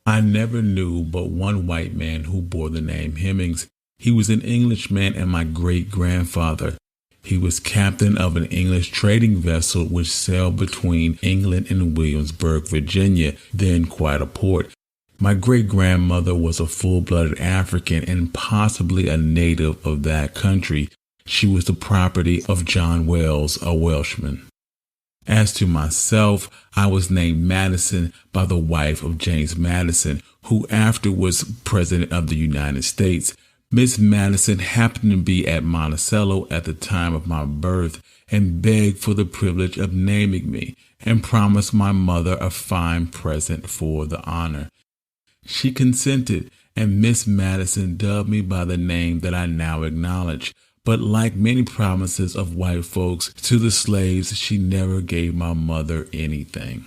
I never knew but one white man who bore the name Hemings. He was an Englishman and my great-grandfather. He was captain of an English trading vessel which sailed between England and Williamsburg, Virginia, then quite a port. My great-grandmother was a full-blooded African and possibly a native of that country. She was the property of John Wells, a Welshman. As to myself, I was named Madison by the wife of James Madison, who afterwards was President of the United States. Miss Madison happened to be at Monticello at the time of my birth and begged for the privilege of naming me and promised my mother a fine present for the honor. She consented, and Miss Madison dubbed me by the name that I now acknowledge. But like many promises of white folks to the slaves, she never gave my mother anything.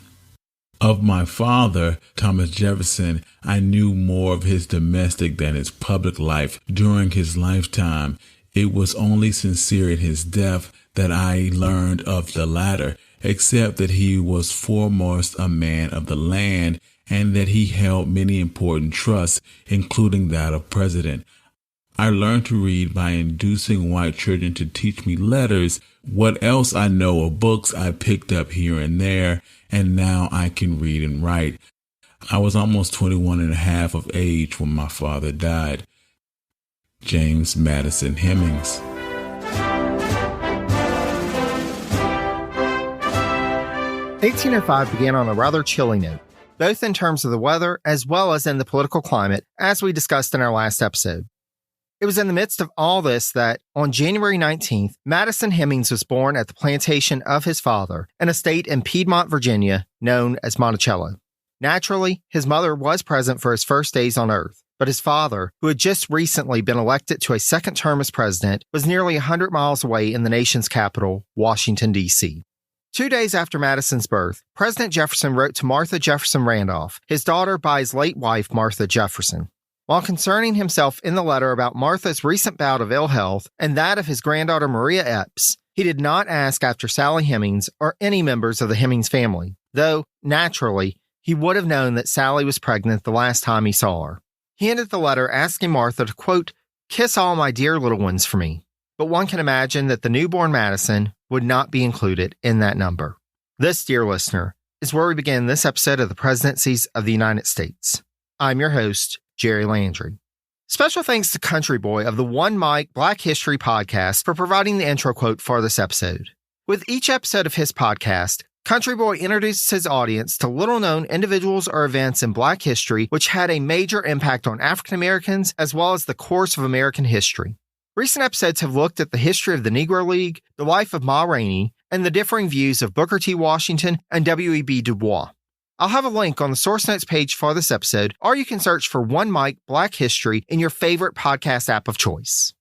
Of my father, Thomas Jefferson, I knew more of his domestic than his public life during his lifetime. It was only sincere in his death that I learned of the latter, except that he was foremost a man of the land and that he held many important trusts, including that of president. I learned to read by inducing white children to teach me letters. What else I know of books I picked up here and there, and now I can read and write. I was almost 21 and a half of age when my father died. James Madison Hemings. "1805 began on a rather chilly note, both in terms of the weather as well as in the political climate, as we discussed in our last episode. It was in the midst of all this that, on January 19th, Madison Hemings was born at the plantation of his father, an estate in Piedmont, Virginia, known as Monticello. Naturally, his mother was present for his first days on Earth, but his father, who had just recently been elected to a second term as president, was nearly 100 miles away in the nation's capital, Washington, D.C. 2 days after Madison's birth, President Jefferson wrote to Martha Jefferson Randolph, his daughter by his late wife, Martha Jefferson. While concerning himself in the letter about Martha's recent bout of ill health and that of his granddaughter Maria Epps, he did not ask after Sally Hemings or any members of the Hemings family, though, naturally, he would have known that Sally was pregnant the last time he saw her. He ended the letter asking Martha to, quote, "kiss all my dear little ones for me," but one can imagine that the newborn Madison would not be included in that number. This, dear listener, is where we begin this episode of the Presidencies of the United States. I'm your host, Jerry Landry. Special thanks to Country Boy of the One Mic Black History podcast for providing the intro quote for this episode. With each episode of his podcast, Country Boy introduces his audience to little-known individuals or events in Black history which had a major impact on African Americans as well as the course of American history. Recent episodes have looked at the history of the Negro League, the life of Ma Rainey, and the differing views of Booker T. Washington and W.E.B. Du Bois. I'll have a link on the source notes page for this episode, or you can search for One Mic Black History in your favorite podcast app of choice.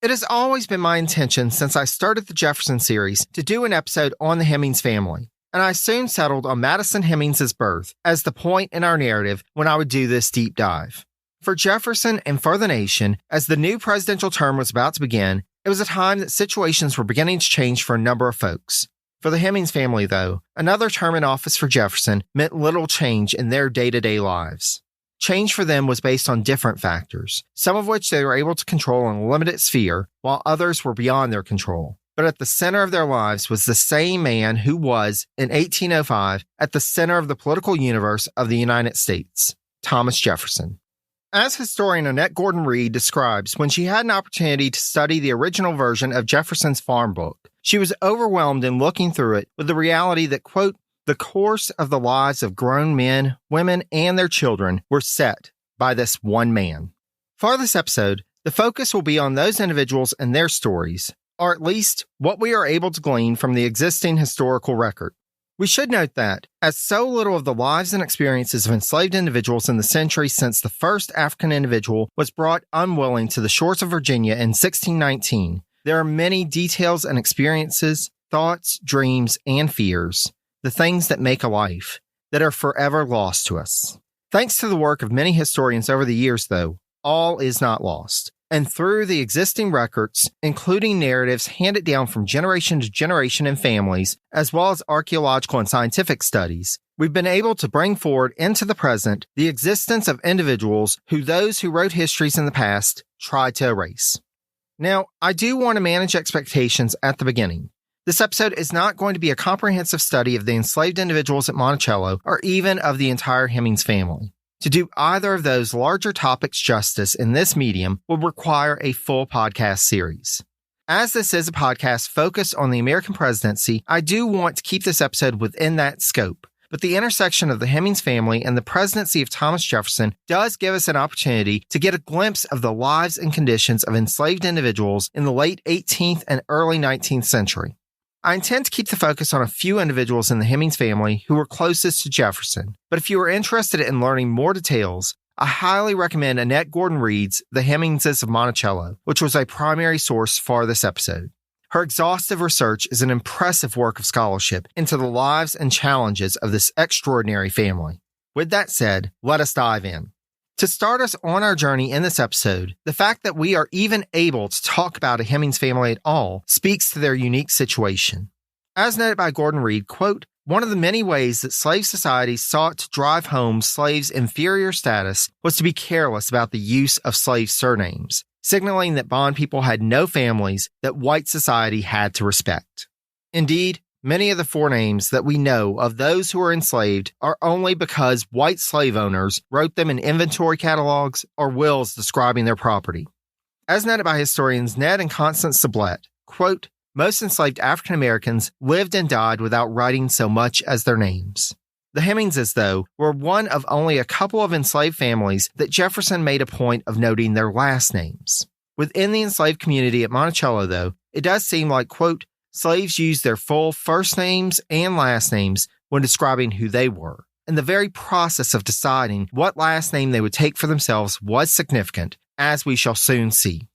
It has always been my intention since I started the Jefferson series to do an episode on the Hemings family, and I soon settled on Madison Hemings' birth as the point in our narrative when I would do this deep dive. For Jefferson and for the nation, as the new presidential term was about to begin, it was a time that situations were beginning to change for a number of folks. For the Hemings family, though, another term in office for Jefferson meant little change in their day-to-day lives. Change for them was based on different factors, some of which they were able to control in a limited sphere, while others were beyond their control. But at the center of their lives was the same man who was, in 1805, at the center of the political universe of the United States, Thomas Jefferson. As historian Annette Gordon Reed describes, when she had an opportunity to study the original version of Jefferson's farm book, she was overwhelmed in looking through it with the reality that, quote, the course of the lives of grown men, women, and their children were set by this one man. For this episode, the focus will be on those individuals and their stories, or at least what we are able to glean from the existing historical record. We should note that, as so little of the lives and experiences of enslaved individuals in the century since the first African individual was brought unwilling to the shores of Virginia in 1619, there are many details and experiences, thoughts, dreams, and fears, the things that make a life, that are forever lost to us. Thanks to the work of many historians over the years, though, all is not lost. And through the existing records, including narratives handed down from generation to generation in families, as well as archaeological and scientific studies, we've been able to bring forward into the present the existence of individuals who those who wrote histories in the past tried to erase. Now, I do want to manage expectations at the beginning. This episode is not going to be a comprehensive study of the enslaved individuals at Monticello or even of the entire Hemings family. To do either of those larger topics justice in this medium would require a full podcast series. As this is a podcast focused on the American presidency, I do want to keep this episode within that scope. But the intersection of the Hemings family and the presidency of Thomas Jefferson does give us an opportunity to get a glimpse of the lives and conditions of enslaved individuals in the late 18th and early 19th century. I intend to keep the focus on a few individuals in the Hemings family who were closest to Jefferson, but if you are interested in learning more details, I highly recommend Annette Gordon Reed's The Hemingses of Monticello, which was a primary source for this episode. Her exhaustive research is an impressive work of scholarship into the lives and challenges of this extraordinary family. With that said, let us dive in. To start us on our journey in this episode, the fact that we are even able to talk about a Hemings family at all speaks to their unique situation. As noted by Gordon Reed, quote, one of the many ways that slave societies sought to drive home slaves' inferior status was to be careless about the use of slave surnames, signaling that bond people had no families that white society had to respect. Indeed, many of the forenames that we know of those who were enslaved are only because white slave owners wrote them in inventory catalogs or wills describing their property. As noted by historians Ned and Constance Sublette, quote, most enslaved African Americans lived and died without writing so much as their names. The Hemingses, though, were one of only a couple of enslaved families that Jefferson made a point of noting their last names. Within the enslaved community at Monticello, though, it does seem like, quote, slaves used their full first names and last names when describing who they were, and the very process of deciding what last name they would take for themselves was significant, as we shall soon see.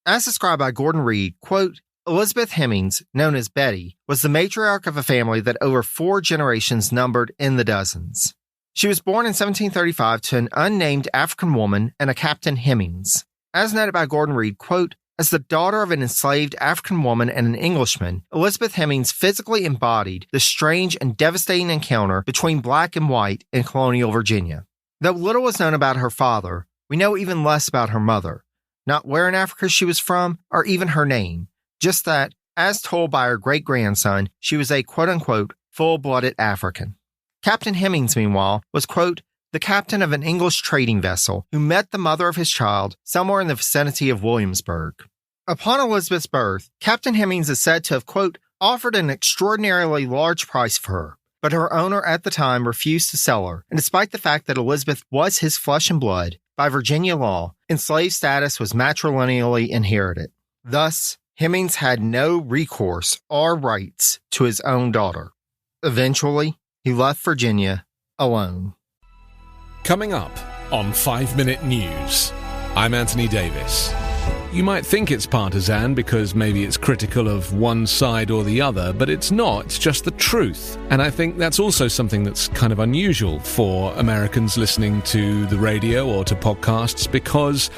As described by Gordon Reed, quote, Elizabeth Hemings, known as Betty, was the matriarch of a family that over 4 generations numbered in the dozens. She was born in 1735 to an unnamed African woman and a Captain Hemings. As noted by Gordon Reed, quote, as the daughter of an enslaved African woman and an Englishman, Elizabeth Hemings physically embodied the strange and devastating encounter between black and white in colonial Virginia. Though little was known about her father, we know even less about her mother, not where in Africa she was from or even her name, just that, as told by her great-grandson, she was a quote-unquote full-blooded African. Captain Hemings, meanwhile, was, quote, the captain of an English trading vessel who met the mother of his child somewhere in the vicinity of Williamsburg. Upon Elizabeth's birth, Captain Hemings is said to have, quote, offered an extraordinarily large price for her, but her owner at the time refused to sell her, and despite the fact that Elizabeth was his flesh and blood, by Virginia law, enslaved status was matrilineally inherited. Thus, Hemings had no recourse or rights to his own daughter. Eventually, he left Virginia alone. Coming up on 5 Minute News, I'm Anthony Davis. You might think it's partisan because maybe it's critical of one side or the other, but it's not. It's just the truth. And I think that's also something that's kind of unusual for Americans listening to the radio or to podcasts, because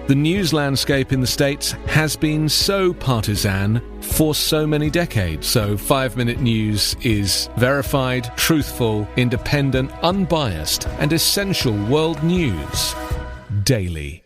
the news landscape in the States has been so partisan for so many decades. So 5 Minute News is verified, truthful, independent, unbiased, and essential world news daily.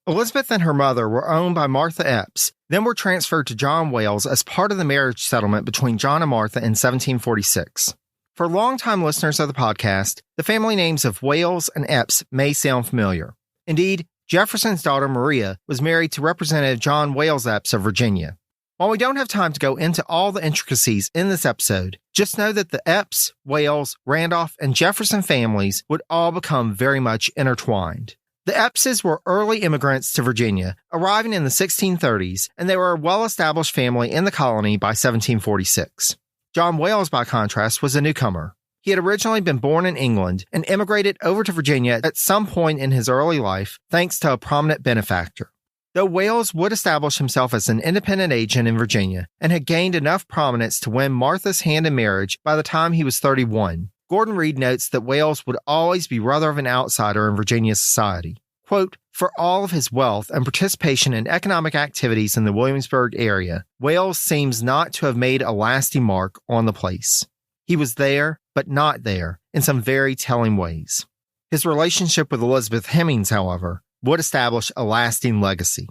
Elizabeth and her mother were owned by Martha Epps, then were transferred to John Wales as part of the marriage settlement between John and Martha in 1746. For longtime listeners of the podcast, the family names of Wales and Epps may sound familiar. Indeed, Jefferson's daughter Maria was married to Representative John Wales Epps of Virginia. While we don't have time to go into all the intricacies in this episode, just know that the Epps, Wales, Randolph, and Jefferson families would all become very much intertwined. The Eppses were early immigrants to Virginia, arriving in the 1630s, and they were a well-established family in the colony by 1746. John Wales, by contrast, was a newcomer. He had originally been born in England and immigrated over to Virginia at some point in his early life, thanks to a prominent benefactor. Though Wales would establish himself as an independent agent in Virginia and had gained enough prominence to win Martha's hand in marriage by the time he was 31, Gordon Reed notes that Wales would always be rather of an outsider in Virginia society. Quote, for all of his wealth and participation in economic activities in the Williamsburg area, Wales seems not to have made a lasting mark on the place. He was there, but not there, in some very telling ways. His relationship with Elizabeth Hemings, however, would establish a lasting legacy.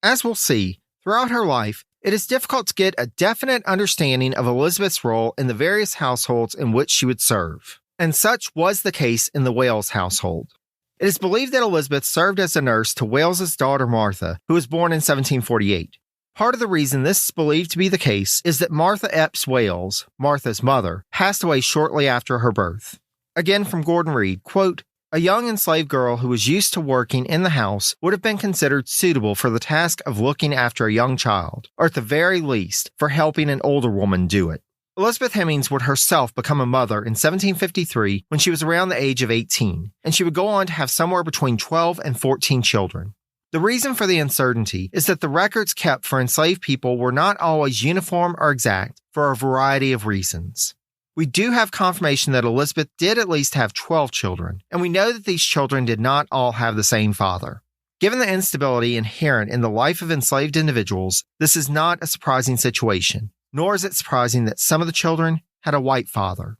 As we'll see, throughout her life, it is difficult to get a definite understanding of Elizabeth's role in the various households in which she would serve, and such was the case in the Wales household. It is believed that Elizabeth served as a nurse to Wales's daughter Martha, who was born in 1748. Part of the reason this is believed to be the case is that Martha Epps Wales, Martha's mother, passed away shortly after her birth. Again from Gordon Reed, quote, "A young enslaved girl who was used to working in the house would have been considered suitable for the task of looking after a young child, or at the very least, for helping an older woman do it." Elizabeth Hemings would herself become a mother in 1753 when she was around the age of 18, and she would go on to have somewhere between 12 and 14 children. The reason for the uncertainty is that the records kept for enslaved people were not always uniform or exact for a variety of reasons. We do have confirmation that Elizabeth did at least have 12 children, and we know that these children did not all have the same father. Given the instability inherent in the life of enslaved individuals, this is not a surprising situation, nor is it surprising that some of the children had a white father.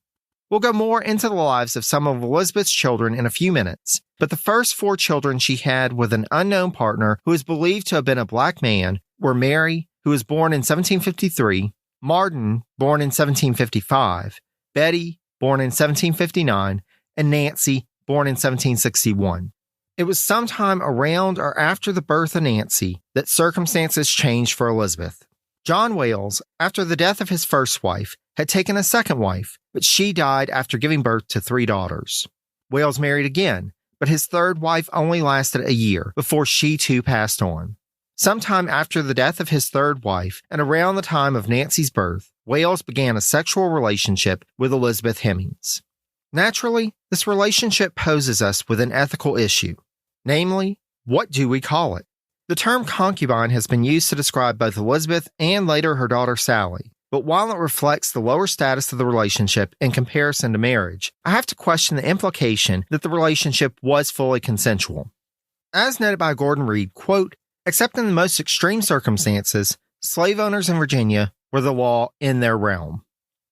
We'll go more into the lives of some of Elizabeth's children in a few minutes, but the first 4 children she had with an unknown partner who is believed to have been a black man were Mary, who was born in 1753, Martin, born in 1755, Betty, born in 1759, and Nancy, born in 1761. It was sometime around or after the birth of Nancy that circumstances changed for Elizabeth. John Wales, after the death of his first wife, had taken a second wife, but she died after giving birth to 3 daughters. Wales married again, but his third wife only lasted a year before she too passed on. Sometime after the death of his third wife, and around the time of Nancy's birth, Wales began a sexual relationship with Elizabeth Hemings. Naturally, this relationship poses us with an ethical issue. Namely, what do we call it? The term concubine has been used to describe both Elizabeth and later her daughter Sally, but while it reflects the lower status of the relationship in comparison to marriage, I have to question the implication that the relationship was fully consensual. As noted by Gordon Reed, quote, "Except in the most extreme circumstances, slave owners in Virginia were the law in their realm."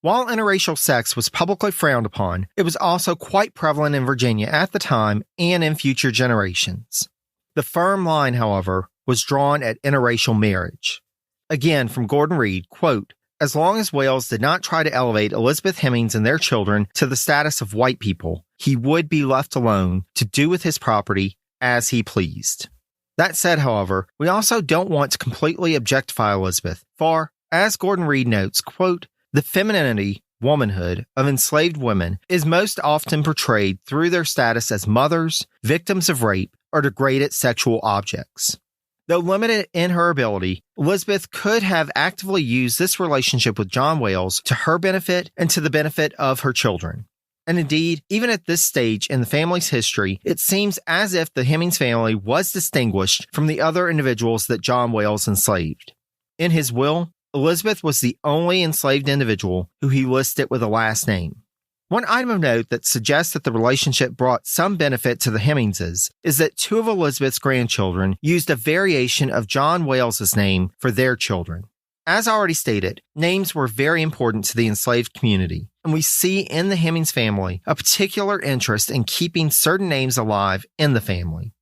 While interracial sex was publicly frowned upon, it was also quite prevalent in Virginia at the time and in future generations. The firm line, however, was drawn at interracial marriage. Again, from Gordon Reed, quote, "As long as Wales did not try to elevate Elizabeth Hemings and their children to the status of white people, he would be left alone to do with his property as he pleased." That said, however, we also don't want to completely objectify Elizabeth, for, as Gordon Reed notes, quote, "The femininity, womanhood, of enslaved women is most often portrayed through their status as mothers, victims of rape, or degraded sexual objects." Though limited in her ability, Elizabeth could have actively used this relationship with John Wales to her benefit and to the benefit of her children. And indeed, even at this stage in the family's history, it seems as if the Hemings family was distinguished from the other individuals that John Wales enslaved. In his will, Elizabeth was the only enslaved individual who he listed with a last name. One item of note that suggests that the relationship brought some benefit to the Hemingses is that 2 of Elizabeth's grandchildren used a variation of John Wales's name for their children. As already stated, names were very important to the enslaved community, and we see in the Hemings family a particular interest in keeping certain names alive in the family.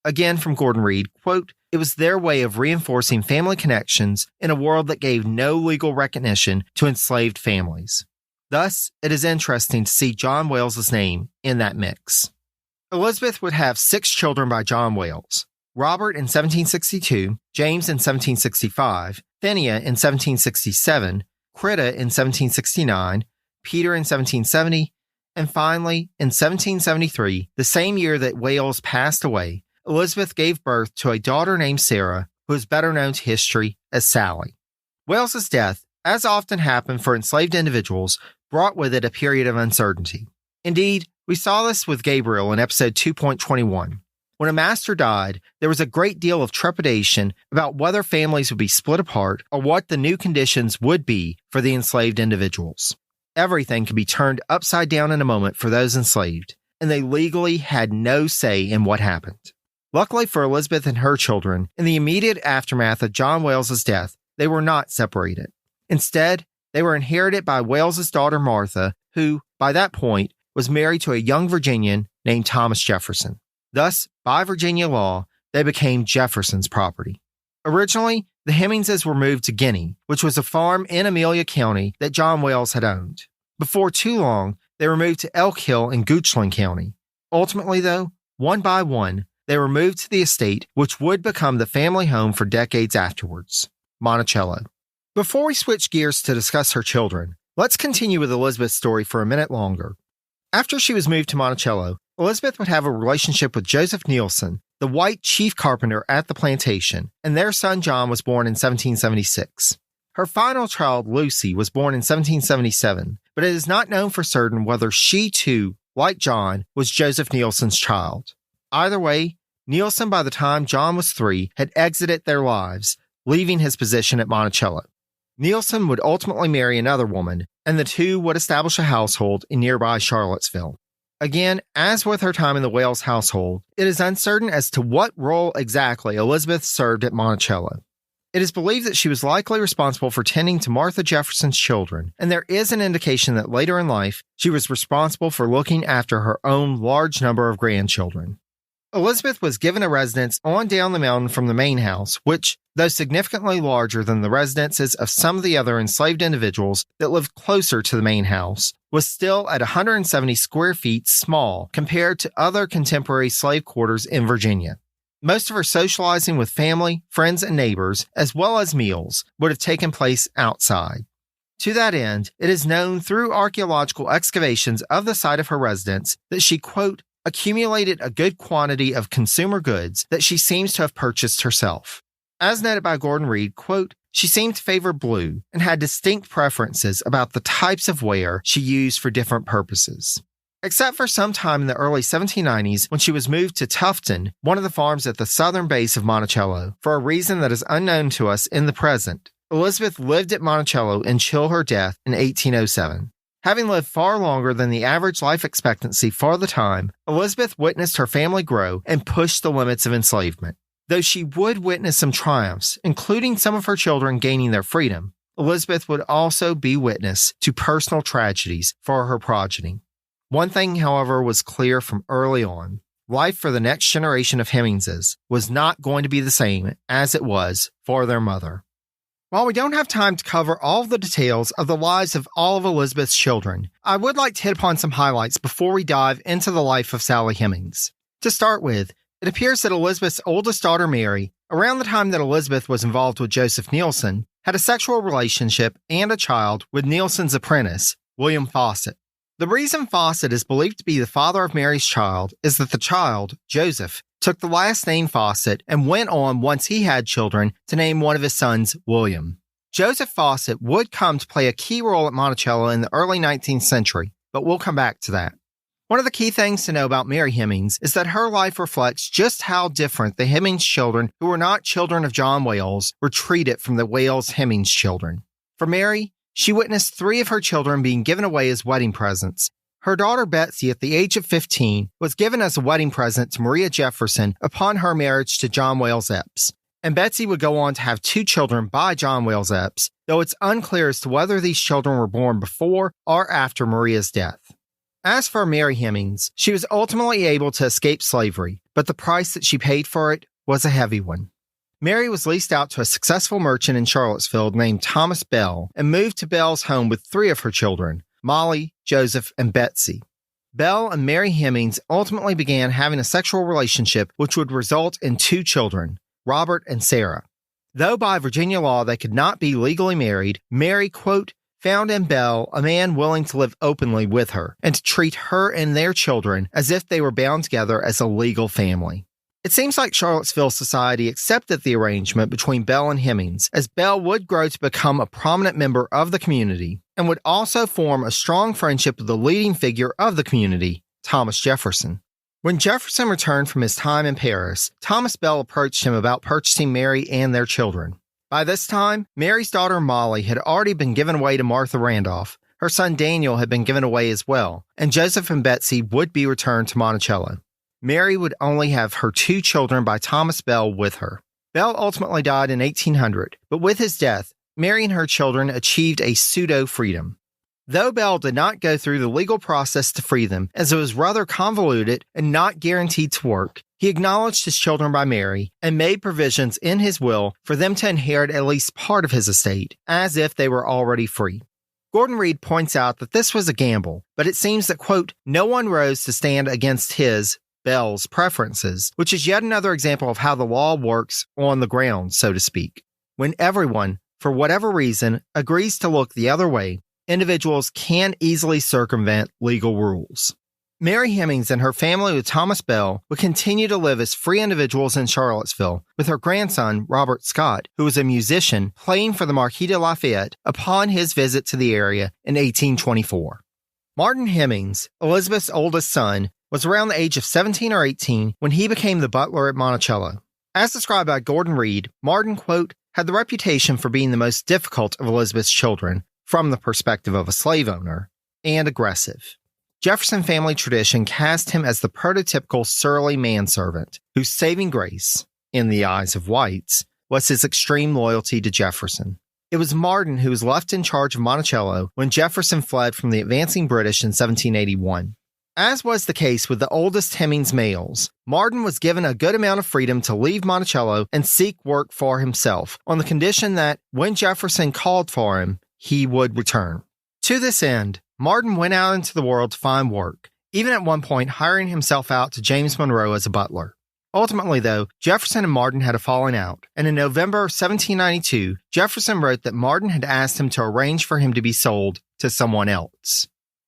Again from Gordon Reed, quote, "It was their way of reinforcing family connections in a world that gave no legal recognition to enslaved families. Thus, it is interesting to see John Wales's name in that mix." Elizabeth would have 6 children by John Wales: Robert in 1762, James in 1765, Phinia in 1767, Critta in 1769, Peter in 1770, and finally, in 1773, the same year that Wales passed away, Elizabeth gave birth to a daughter named Sarah, who is better known to history as Sally. Wales's death, as often happened for enslaved individuals, brought with it a period of uncertainty. Indeed, we saw this with Gabriel in episode 2.21. When a master died, there was a great deal of trepidation about whether families would be split apart or what the new conditions would be for the enslaved individuals. Everything could be turned upside down in a moment for those enslaved, and they legally had no say in what happened. Luckily for Elizabeth and her children, in the immediate aftermath of John Wales's death, they were not separated. Instead, They were inherited by Wales's daughter Martha, who, by that point, was married to a young Virginian named Thomas Jefferson. Thus, by Virginia law, they became Jefferson's property. Originally, the Hemingses were moved to Guinea, which was a farm in Amelia County that John Wales had owned. Before too long, they were moved to Elk Hill in Goochland County. Ultimately, though, one by one, they were moved to the estate, which would become the family home for decades afterwards, Monticello. Before we switch gears to discuss her children, let's continue with Elizabeth's story for a minute longer. After she was moved to Monticello, Elizabeth would have a relationship with Joseph Nielsen, the white chief carpenter at the plantation, and their son John was born in 1776. Her final child, Lucy, was born in 1777, but it is not known for certain whether she too, like John, was Joseph Nielsen's child. Either way, Nielsen, by the time John was 3, had exited their lives, leaving his position at Monticello. Nielsen would ultimately marry another woman, and the two would establish a household in nearby Charlottesville. Again, as with her time in the Wales household, it is uncertain as to what role exactly Elizabeth served at Monticello. It is believed that she was likely responsible for tending to Martha Jefferson's children, and there is an indication that later in life, she was responsible for looking after her own large number of grandchildren. Elizabeth was given a residence on down the mountain from the main house, which, though significantly larger than the residences of some of the other enslaved individuals that lived closer to the main house, was still at 170 square feet small compared to other contemporary slave quarters in Virginia. Most of her socializing with family, friends, and neighbors, as well as meals, would have taken place outside. To that end, it is known through archaeological excavations of the site of her residence that she, quote, accumulated a good quantity of consumer goods that she seems to have purchased herself. As noted by Gordon Reed, quote, she seemed to favor blue and had distinct preferences about the types of wear she used for different purposes. Except for some time in the early 1790s when she was moved to Tufton, one of the farms at the southern base of Monticello, for a reason that is unknown to us in the present, Elizabeth lived at Monticello until her death in 1807. Having lived far longer than the average life expectancy for the time, Elizabeth witnessed her family grow and push the limits of enslavement. Though she would witness some triumphs, including some of her children gaining their freedom, Elizabeth would also be witness to personal tragedies for her progeny. One thing, however, was clear from early on. Life for the next generation of Hemingses was not going to be the same as it was for their mother. While we don't have time to cover all of the details of the lives of all of Elizabeth's children, I would like to hit upon some highlights before we dive into the life of Sally Hemings. To start with, it appears that Elizabeth's oldest daughter, Mary, around the time that Elizabeth was involved with Joseph Nielsen, had a sexual relationship and a child with Nielsen's apprentice, William Fawcett. The reason Fawcett is believed to be the father of Mary's child is that the child, Joseph, took the last name Fawcett and went on once he had children to name one of his sons William. Joseph Fawcett would come to play a key role at Monticello in the early 19th century, but we'll come back to that. One of the key things to know about Mary Hemings is that her life reflects just how different the Hemings children who were not children of John Wales were treated from the Wales Hemings children. For Mary, she witnessed 3 of her children being given away as wedding presents. Her daughter Betsy, at the age of 15, was given as a wedding present to Maria Jefferson upon her marriage to John Wales Epps. And Betsy would go on to have 2 children by John Wales Epps, though it's unclear as to whether these children were born before or after Maria's death. As for Mary Hemings, she was ultimately able to escape slavery, but the price that she paid for it was a heavy one. Mary was leased out to a successful merchant in Charlottesville named Thomas Bell and moved to Bell's home with 3 of her children, Molly, Joseph, and Betsy. Bell and Mary Hemings ultimately began having a sexual relationship which would result in 2 children, Robert and Sarah. Though by Virginia law they could not be legally married, Mary, quote, found in Bell a man willing to live openly with her and to treat her and their children as if they were bound together as a legal family. It seems like Charlottesville society accepted the arrangement between Bell and Hemings, as Bell would grow to become a prominent member of the community and would also form a strong friendship with the leading figure of the community, Thomas Jefferson. When Jefferson returned from his time in Paris, Thomas Bell approached him about purchasing Mary and their children. By this time, Mary's daughter Molly had already been given away to Martha Randolph, her son Daniel had been given away as well, and Joseph and Betsy would be returned to Monticello. Mary would only have her 2 children by Thomas Bell with her. Bell ultimately died in 1800, but with his death, Mary and her children achieved a pseudo-freedom. Though Bell did not go through the legal process to free them, as it was rather convoluted and not guaranteed to work, he acknowledged his children by Mary and made provisions in his will for them to inherit at least part of his estate, as if they were already free. Gordon Reed points out that this was a gamble, but it seems that, quote, no one rose to stand against his, Bell's, preferences, which is yet another example of how the law works on the ground, so to speak. When everyone, for whatever reason, agrees to look the other way, individuals can easily circumvent legal rules. Mary Hemings and her family with Thomas Bell would continue to live as free individuals in Charlottesville, with her grandson, Robert Scott, who was a musician, playing for the Marquis de Lafayette upon his visit to the area in 1824. Martin Hemings, Elizabeth's oldest son, was around the age of 17 or 18 when he became the butler at Monticello. As described by Gordon Reed, Martin, quote, had the reputation for being the most difficult of Elizabeth's children, from the perspective of a slave owner, and aggressive. Jefferson family tradition cast him as the prototypical surly manservant, whose saving grace, in the eyes of whites, was his extreme loyalty to Jefferson. It was Martin who was left in charge of Monticello when Jefferson fled from the advancing British in 1781. As was the case with the oldest Hemings males, Martin was given a good amount of freedom to leave Monticello and seek work for himself, on the condition that, when Jefferson called for him, he would return. To this end, Martin went out into the world to find work, even at one point hiring himself out to James Monroe as a butler. Ultimately, though, Jefferson and Martin had a falling out, and in November 1792, Jefferson wrote that Martin had asked him to arrange for him to be sold to someone else.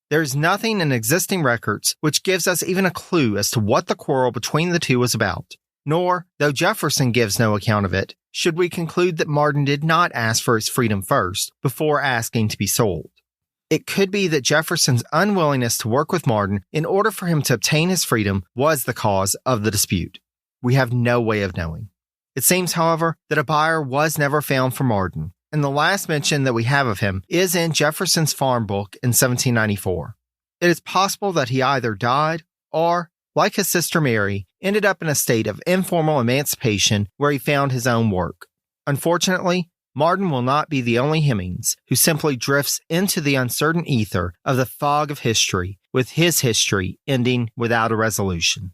There is nothing in existing records which gives us even a clue as to what the quarrel between the two was about, nor, though Jefferson gives no account of it, should we conclude that Martin did not ask for his freedom first, before asking to be sold. It could be that Jefferson's unwillingness to work with Martin in order for him to obtain his freedom was the cause of the dispute. We have no way of knowing. It seems, however, that a buyer was never found for Martin, and the last mention that we have of him is in Jefferson's farm book in 1794. It is possible that he either died or, like his sister Mary, ended up in a state of informal emancipation where he found his own work. Unfortunately, Martin will not be the only Hemings who simply drifts into the uncertain ether of the fog of history, with his history ending without a resolution.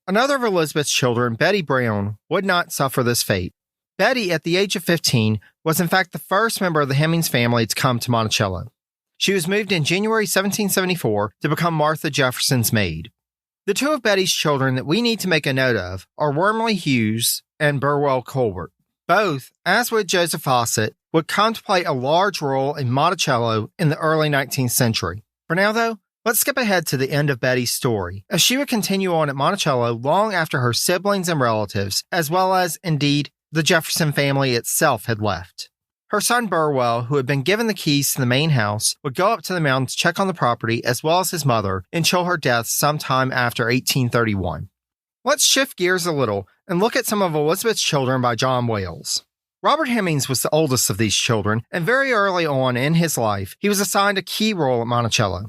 Another of Elizabeth's children, Betty Brown, would not suffer this fate. Betty, at the age of 15, was in fact the first member of the Hemings family to come to Monticello. She was moved in January 1774 to become Martha Jefferson's maid. The two of Betty's children that we need to make a note of are Wormley Hughes and Burwell Colbert. Both, as with Joseph Fawcett, would come to play a large role in Monticello in the early 19th century. For now, though, let's skip ahead to the end of Betty's story, as she would continue on at Monticello long after her siblings and relatives, as well as, indeed, the Jefferson family itself had left. Her son Burwell, who had been given the keys to the main house, would go up to the mountain to check on the property, as well as his mother, until her death sometime after 1831. Let's shift gears a little and look at some of Elizabeth's children by John Wales. Robert Hemings was the oldest of these children, and very early on in his life, he was assigned a key role at Monticello.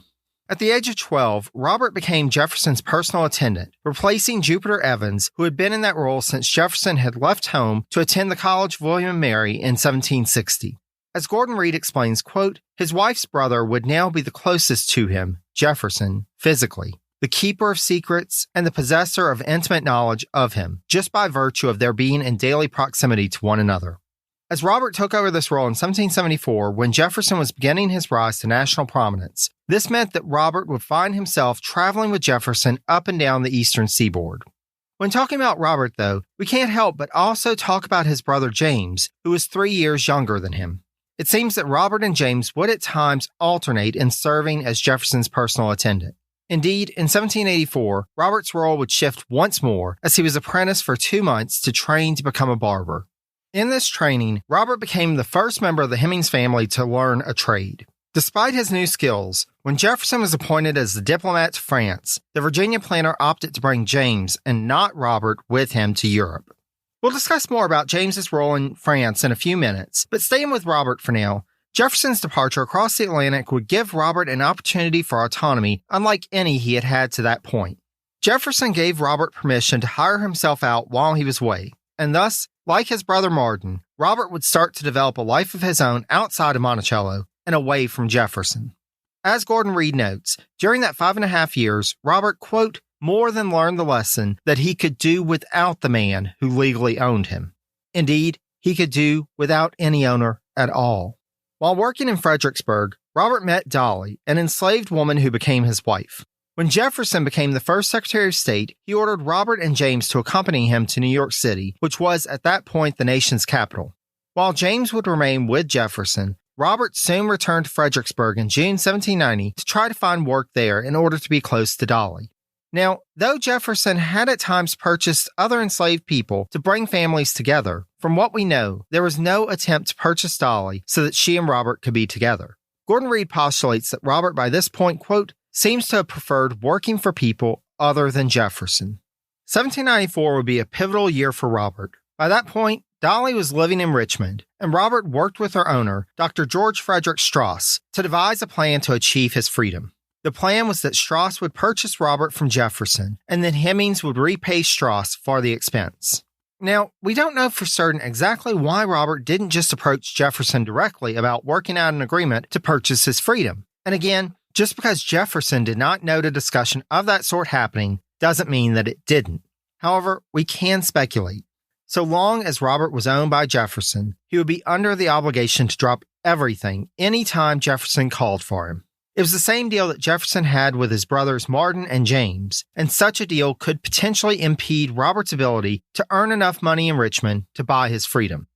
At the age of 12, Robert became Jefferson's personal attendant, replacing Jupiter Evans, who had been in that role since Jefferson had left home to attend the College of William and Mary in 1760. As Gordon Reed explains, quote, his wife's brother would now be the closest to him, Jefferson, physically, the keeper of secrets, and the possessor of intimate knowledge of him, just by virtue of their being in daily proximity to one another. As Robert took over this role in 1774, when Jefferson was beginning his rise to national prominence, this meant that Robert would find himself traveling with Jefferson up and down the eastern seaboard. When talking about Robert, though, we can't help but also talk about his brother James, who was 3 years younger than him. It seems that Robert and James would at times alternate in serving as Jefferson's personal attendant. Indeed, in 1784, Robert's role would shift once more as he was apprenticed for 2 months to train to become a barber. In this training, Robert became the first member of the Hemings family to learn a trade. Despite his new skills, when Jefferson was appointed as the diplomat to France, the Virginia planter opted to bring James and not Robert with him to Europe. We'll discuss more about James's role in France in a few minutes, but staying with Robert for now, Jefferson's departure across the Atlantic would give Robert an opportunity for autonomy unlike any he had had to that point. Jefferson gave Robert permission to hire himself out while he was away, and thus Like his brother Martin, Robert would start to develop a life of his own outside of Monticello and away from Jefferson. As Gordon Reed notes, during that 5.5 years, Robert, quote, more than learned the lesson that he could do without the man who legally owned him. Indeed, he could do without any owner at all. While working in Fredericksburg, Robert met Dolly, an enslaved woman who became his wife. When Jefferson became the first Secretary of State, he ordered Robert and James to accompany him to New York City, which was at that point the nation's capital. While James would remain with Jefferson, Robert soon returned to Fredericksburg in June 1790 to try to find work there in order to be close to Dolly. Now, though Jefferson had at times purchased other enslaved people to bring families together, from what we know, there was no attempt to purchase Dolly so that she and Robert could be together. Gordon Reed postulates that Robert by this point, quote, seems to have preferred working for people other than Jefferson. 1794 would be a pivotal year for Robert. By that point, Dolly was living in Richmond, and Robert worked with her owner, Dr. George Frederick Strauss, to devise a plan to achieve his freedom. The plan was that Strauss would purchase Robert from Jefferson, and then Hemings would repay Strauss for the expense. Now, we don't know for certain exactly why Robert didn't just approach Jefferson directly about working out an agreement to purchase his freedom. And again, just because Jefferson did not note a discussion of that sort happening doesn't mean that it didn't. However, we can speculate. So long as Robert was owned by Jefferson, he would be under the obligation to drop everything anytime Jefferson called for him. It was the same deal that Jefferson had with his brothers Martin and James, and such a deal could potentially impede Robert's ability to earn enough money in Richmond to buy his freedom.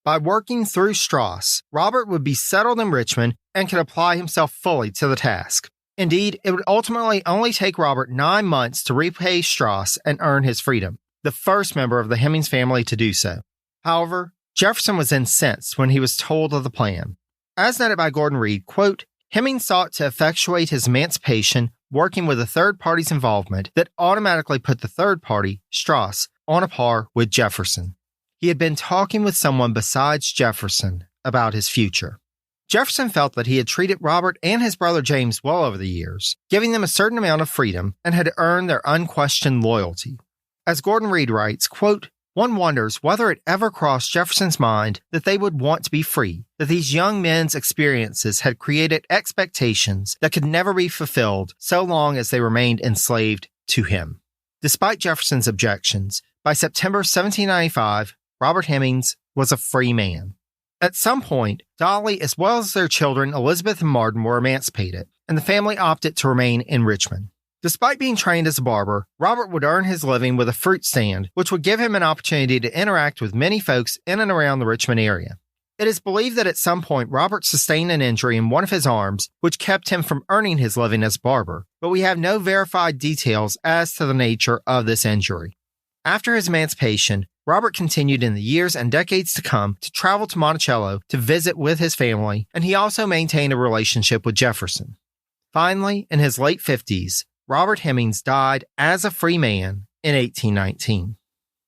By working through Strauss, Robert would be settled in Richmond and could apply himself fully to the task. Indeed, it would ultimately only take Robert 9 months to repay Strauss and earn his freedom, the first member of the Hemings family to do so. However, Jefferson was incensed when he was told of the plan. As noted by Gordon Reed, quote, Hemings sought to effectuate his emancipation working with a third party's involvement that automatically put the third party, Strauss, on a par with Jefferson. He had been talking with someone besides Jefferson about his future. Jefferson felt that he had treated Robert and his brother James well over the years, giving them a certain amount of freedom, and had earned their unquestioned loyalty. As Gordon Reed writes, quote, one wonders whether it ever crossed Jefferson's mind that they would want to be free, that these young men's experiences had created expectations that could never be fulfilled so long as they remained enslaved to him. Despite Jefferson's objections, by September 1795, Robert Hemings was a free man. At some point, Dolly, as well as their children Elizabeth and Martin, were emancipated, and the family opted to remain in Richmond. Despite being trained as a barber, Robert would earn his living with a fruit stand, which would give him an opportunity to interact with many folks in and around the Richmond area. It is believed that at some point Robert sustained an injury in one of his arms, which kept him from earning his living as a barber, but we have no verified details as to the nature of this injury. After his emancipation, Robert continued in the years and decades to come to travel to Monticello to visit with his family, and he also maintained a relationship with Jefferson. Finally, in his late 50s, Robert Hemings died as a free man in 1819.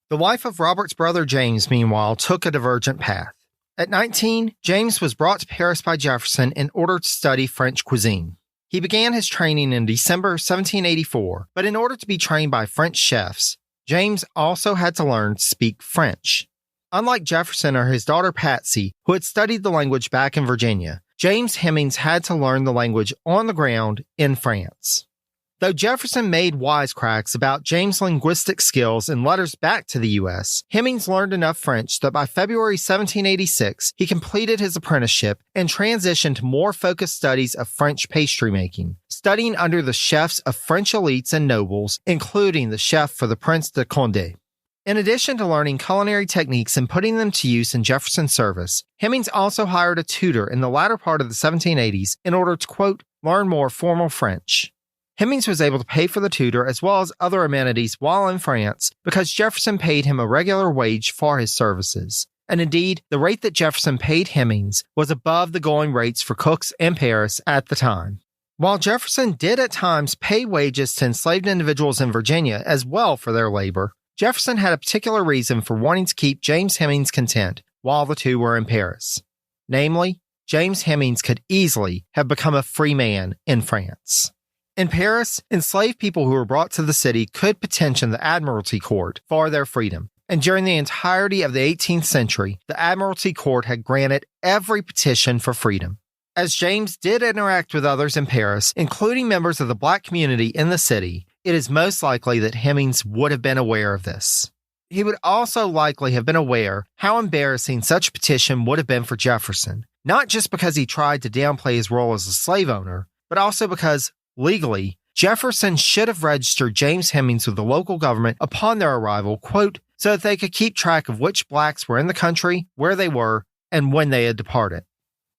The life of Robert's brother James, meanwhile, took a divergent path. At 19, James was brought to Paris by Jefferson in order to study French cuisine. He began his training in December 1784, but in order to be trained by French chefs, James also had to learn to speak French. Unlike Jefferson or his daughter Patsy, who had studied the language back in Virginia, James Hemings had to learn the language on the ground in France. Though Jefferson made wisecracks about James' linguistic skills in letters back to the U.S., Hemings learned enough French that by February 1786, he completed his apprenticeship and transitioned to more focused studies of French pastry making, studying under the chefs of French elites and nobles, including the chef for the Prince de Condé. In addition to learning culinary techniques and putting them to use in Jefferson's service, Hemings also hired a tutor in the latter part of the 1780s in order to, quote, learn more formal French. Hemings was able to pay for the tutor as well as other amenities while in France because Jefferson paid him a regular wage for his services. And indeed, the rate that Jefferson paid Hemings was above the going rates for cooks in Paris at the time. While Jefferson did at times pay wages to enslaved individuals in Virginia as well for their labor, Jefferson had a particular reason for wanting to keep James Hemings content while the two were in Paris. Namely, James Hemings could easily have become a free man in France. In Paris, enslaved people who were brought to the city could petition the Admiralty Court for their freedom. And during the entirety of the 18th century, the Admiralty Court had granted every petition for freedom. As James did interact with others in Paris, including members of the black community in the city, it is most likely that Hemings would have been aware of this. He would also likely have been aware how embarrassing such a petition would have been for Jefferson, not just because he tried to downplay his role as a slave owner, but also because, legally, Jefferson should have registered James Hemings with the local government upon their arrival, quote, so that they could keep track of which blacks were in the country, where they were, and when they had departed.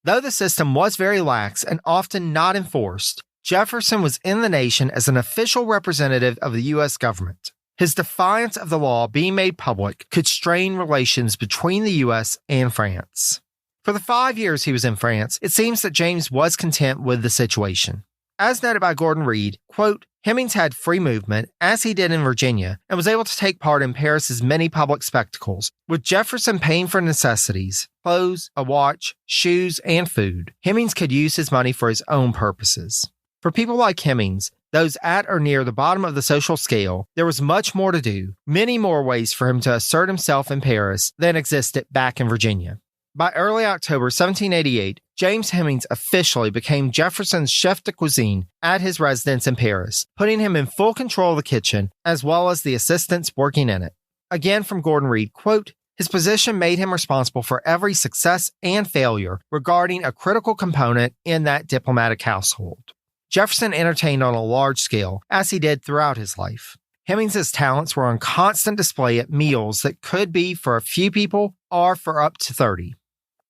Though the system was very lax and often not enforced, Jefferson was in the nation as an official representative of the U.S. government. His defiance of the law being made public could strain relations between the U.S. and France. For the 5 years he was in France, it seems that James was content with the situation. As noted by Gordon Reed, quote, Hemings had free movement, as he did in Virginia, and was able to take part in Paris's many public spectacles, with Jefferson paying for necessities, clothes, a watch, shoes, and food. Hemings could use his money for his own purposes. For people like Hemings, those at or near the bottom of the social scale, there was much more to do, many more ways for him to assert himself in Paris than existed back in Virginia. By early October 1788, James Hemings officially became Jefferson's chef de cuisine at his residence in Paris, putting him in full control of the kitchen, as well as the assistants working in it. Again from Gordon Reed, quote, his position made him responsible for every success and failure regarding a critical component in that diplomatic household. Jefferson entertained on a large scale, as he did throughout his life. Hemings' talents were on constant display at meals that could be for a few people or for up to 30.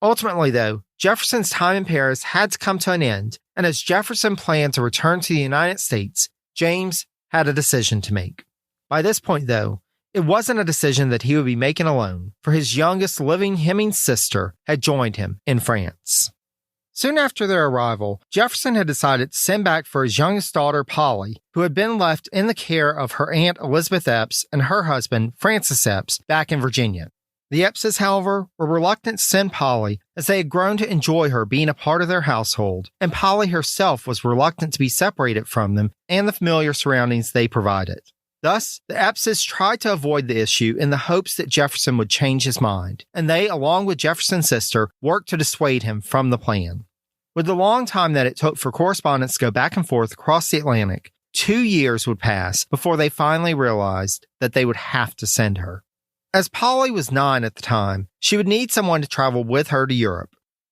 Ultimately, though, Jefferson's time in Paris had to come to an end, and as Jefferson planned to return to the United States, James had a decision to make. By this point, though, it wasn't a decision that he would be making alone, for his youngest living Hemings sister had joined him in France. Soon after their arrival, Jefferson had decided to send back for his youngest daughter, Polly, who had been left in the care of her aunt Elizabeth Epps and her husband, Francis Epps, back in Virginia. The Eppses, however, were reluctant to send Polly, as they had grown to enjoy her being a part of their household, and Polly herself was reluctant to be separated from them and the familiar surroundings they provided. Thus, the Eppses tried to avoid the issue in the hopes that Jefferson would change his mind, and they, along with Jefferson's sister, worked to dissuade him from the plan. With the long time that it took for correspondence to go back and forth across the Atlantic, 2 years would pass before they finally realized that they would have to send her. As Polly was 9 at the time, she would need someone to travel with her to Europe.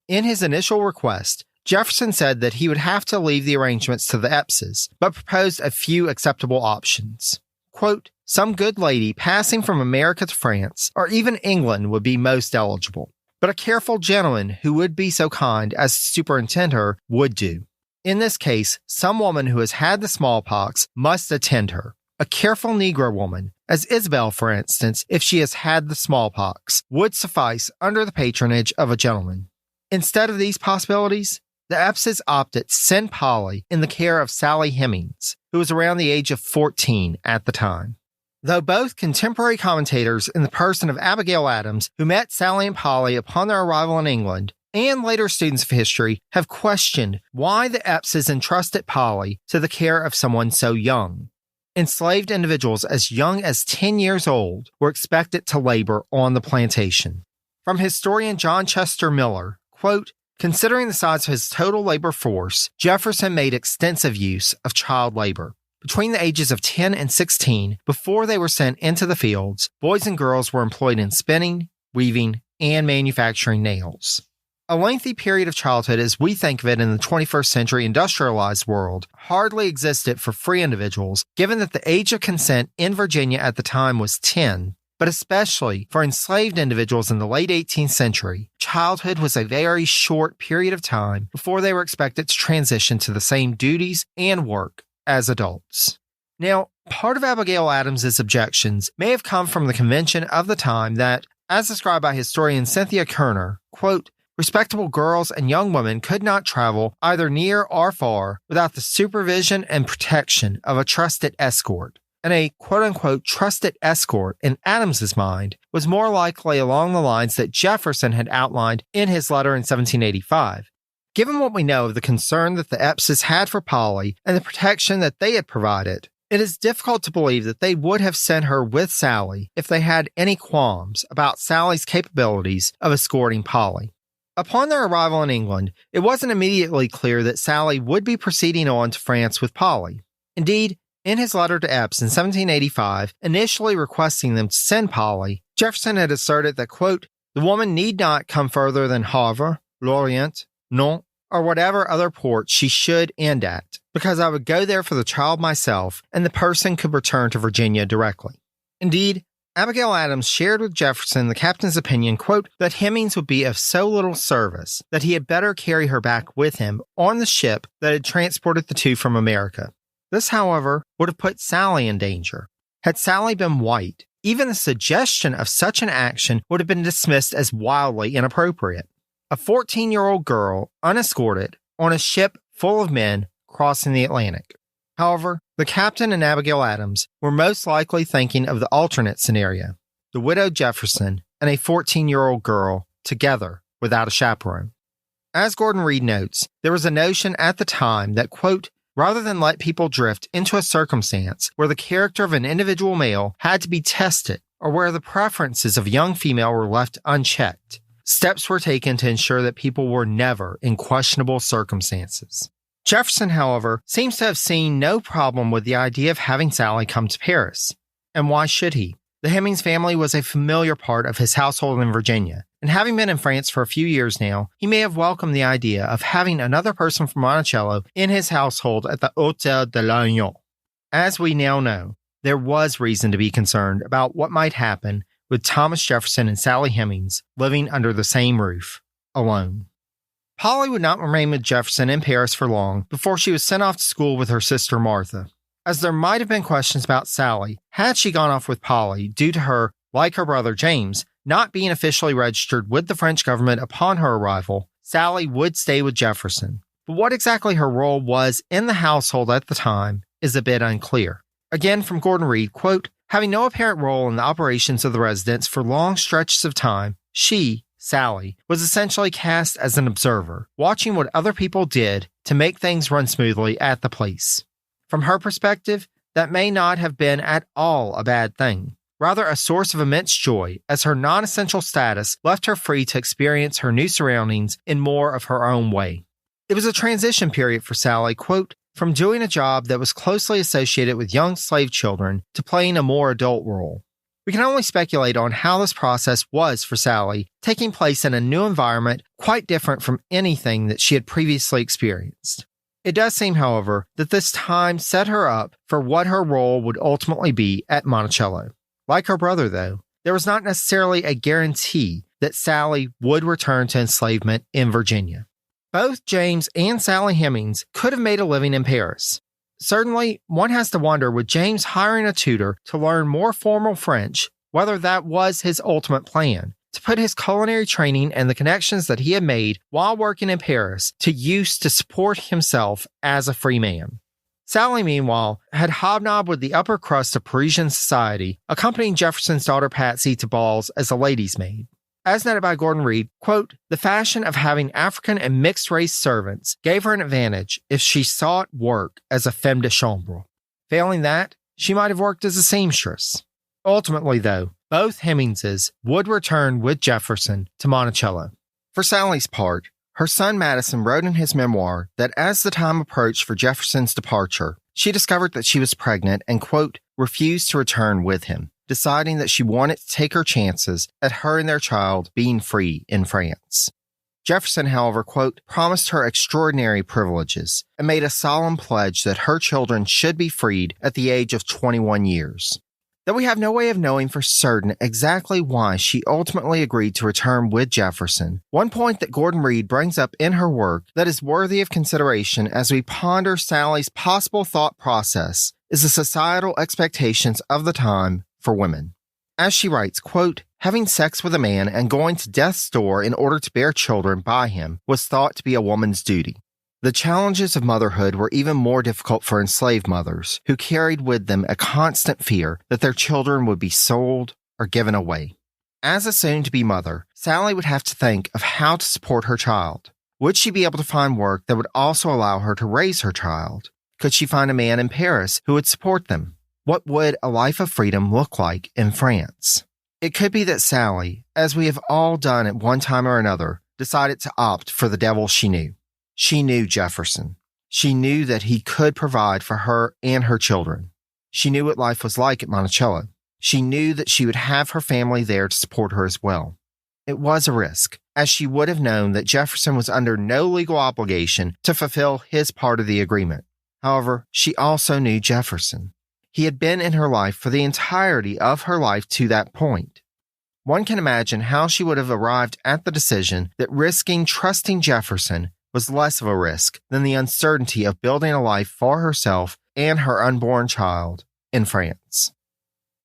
In his initial request, Jefferson said that he would have to leave the arrangements to the Eppses, but proposed a few acceptable options. Quote, some good lady passing from America to France, or even England, would be most eligible, but a careful gentleman who would be so kind as to superintend her would do. In this case, some woman who has had the smallpox must attend her. A careful Negro woman, as Isabel, for instance, if she has had the smallpox, would suffice under the patronage of a gentleman. Instead of these possibilities, the Eppses opted to send Polly in the care of Sally Hemings, who was around the age of 14 at the time. Though both contemporary commentators in the person of Abigail Adams, who met Sally and Polly upon their arrival in England, and later students of history have questioned why the Eppses entrusted Polly to the care of someone so young. Enslaved individuals as young as 10 years old were expected to labor on the plantation. From historian John Chester Miller, quote, considering the size of his total labor force, Jefferson made extensive use of child labor. Between the ages of 10 and 16, before they were sent into the fields, boys and girls were employed in spinning, weaving, and manufacturing nails. A lengthy period of childhood as we think of it in the 21st century industrialized world hardly existed for free individuals, given that the age of consent in Virginia at the time was 10, but especially for enslaved individuals in the late 18th century, childhood was a very short period of time before they were expected to transition to the same duties and work as adults. Now, part of Abigail Adams's objections may have come from the convention of the time that, as described by historian Cynthia Kerner, quote, respectable girls and young women could not travel either near or far without the supervision and protection of a trusted escort. And a quote-unquote trusted escort, in Adams's mind, was more likely along the lines that Jefferson had outlined in his letter in 1785. Given what we know of the concern that the Eppses had for Polly and the protection that they had provided, It is difficult to believe that they would have sent her with Sally if they had any qualms about Sally's capabilities of escorting Polly. Upon their arrival in England, it wasn't immediately clear that Sally would be proceeding on to France with Polly. Indeed, in his letter to Epps in 1785, initially requesting them to send Polly, Jefferson had asserted that, quote, the woman need not come further than Havre, Lorient, Nantes, or whatever other port she should end at, because I would go there for the child myself, and the person could return to Virginia directly. Indeed, Abigail Adams shared with Jefferson the captain's opinion, quote, that Hemings would be of so little service that he had better carry her back with him on the ship that had transported the two from America. This, however, would have put Sally in danger. Had Sally been white, even the suggestion of such an action would have been dismissed as wildly inappropriate. A 14-year-old girl, unescorted, on a ship full of men crossing the Atlantic. However, the captain and Abigail Adams were most likely thinking of the alternate scenario, the widowed Jefferson and a 14-year-old girl together without a chaperone. As Gordon Reed notes, there was a notion at the time that, quote, rather than let people drift into a circumstance where the character of an individual male had to be tested or where the preferences of a young female were left unchecked, steps were taken to ensure that people were never in questionable circumstances. Jefferson, however, seems to have seen no problem with the idea of having Sally come to Paris. And why should he? The Hemings family was a familiar part of his household in Virginia, and having been in France for a few years now, he may have welcomed the idea of having another person from Monticello in his household at the Hôtel de l'Union. As we now know, there was reason to be concerned about what might happen with Thomas Jefferson and Sally Hemings living under the same roof, alone. Polly would not remain with Jefferson in Paris for long before she was sent off to school with her sister Martha. As there might have been questions about Sally had she gone off with Polly due to her, like her brother James, not being officially registered with the French government upon her arrival, Sally would stay with Jefferson. But what exactly her role was in the household at the time is a bit unclear. Again from Gordon Reed, quote, having no apparent role in the operations of the residence for long stretches of time, she, Sally, was essentially cast as an observer, watching what other people did to make things run smoothly at the place. From her perspective, that may not have been at all a bad thing, rather a source of immense joy, as her non-essential status left her free to experience her new surroundings in more of her own way. It was a transition period for Sally, quote, from doing a job that was closely associated with young slave children to playing a more adult role. We can only speculate on how this process was for Sally, taking place in a new environment quite different from anything that she had previously experienced. It does seem, however, that this time set her up for what her role would ultimately be at Monticello. Like her brother, though, there was not necessarily a guarantee that Sally would return to enslavement in Virginia. Both James and Sally Hemings could have made a living in Paris. Certainly, one has to wonder, with James hiring a tutor to learn more formal French, whether that was his ultimate plan, to put his culinary training and the connections that he had made while working in Paris to use to support himself as a free man. Sally, meanwhile, had hobnobbed with the upper crust of Parisian society, accompanying Jefferson's daughter Patsy to balls as a lady's maid. As noted by Gordon Reed, quote, the fashion of having African and mixed-race servants gave her an advantage if she sought work as a femme de chambre. Failing that, she might have worked as a seamstress. Ultimately, though, both Hemingses would return with Jefferson to Monticello. For Sally's part, her son Madison wrote in his memoir that as the time approached for Jefferson's departure, she discovered that she was pregnant and, quote, refused to return with him, deciding that she wanted to take her chances at her and their child being free in France. Jefferson, however, quote, promised her extraordinary privileges and made a solemn pledge that her children should be freed at the age of 21 years. Though we have no way of knowing for certain exactly why she ultimately agreed to return with Jefferson, one point that Gordon Reed brings up in her work that is worthy of consideration as we ponder Sally's possible thought process is the societal expectations of the time for women. As she writes, quote, having sex with a man and going to death's door in order to bear children by him was thought to be a woman's duty. The challenges of motherhood were even more difficult for enslaved mothers, who carried with them a constant fear that their children would be sold or given away. As a soon-to-be mother, Sally would have to think of how to support her child. Would she be able to find work that would also allow her to raise her child? could she find a man in Paris who would support them? What would a life of freedom look like in France? It could be that Sally, as we have all done at one time or another, decided to opt for the devil she knew. She knew Jefferson. She knew that he could provide for her and her children. She knew what life was like at Monticello. She knew that she would have her family there to support her as well. It was a risk, as she would have known that Jefferson was under no legal obligation to fulfill his part of the agreement. However, she also knew Jefferson. He had been in her life for the entirety of her life to that point. One can imagine how she would have arrived at the decision that risking trusting Jefferson was less of a risk than the uncertainty of building a life for herself and her unborn child in France.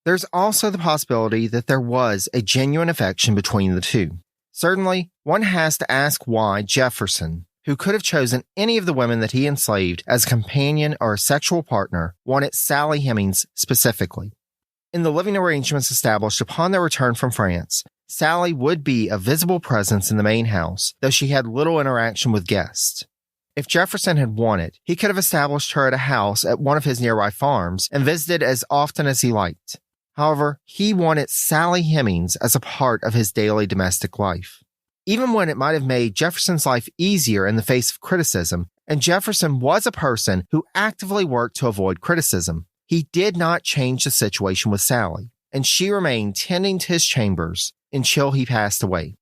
There's also the possibility that there was a genuine affection between the two. Certainly, one has to ask why Jefferson, who could have chosen any of the women that he enslaved as a companion or a sexual partner, wanted Sally Hemings specifically. In the living arrangements established upon their return from France, Sally would be a visible presence in the main house, though she had little interaction with guests. If Jefferson had wanted, he could have established her at a house at one of his nearby farms and visited as often as he liked. However, he wanted Sally Hemings as a part of his daily domestic life. Even when it might have made Jefferson's life easier in the face of criticism, and Jefferson was a person who actively worked to avoid criticism, he did not change the situation with Sally, and she remained tending to his chambers until he passed away.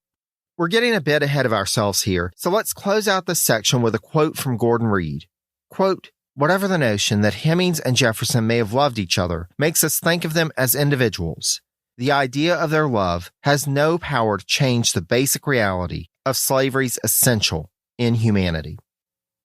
We're getting a bit ahead of ourselves here, so let's close out this section with a quote from Gordon Reed. Quote, "Whatever the notion that Hemings and Jefferson may have loved each other makes us think of them as individuals, the idea of their love has no power to change the basic reality of slavery's essential inhumanity."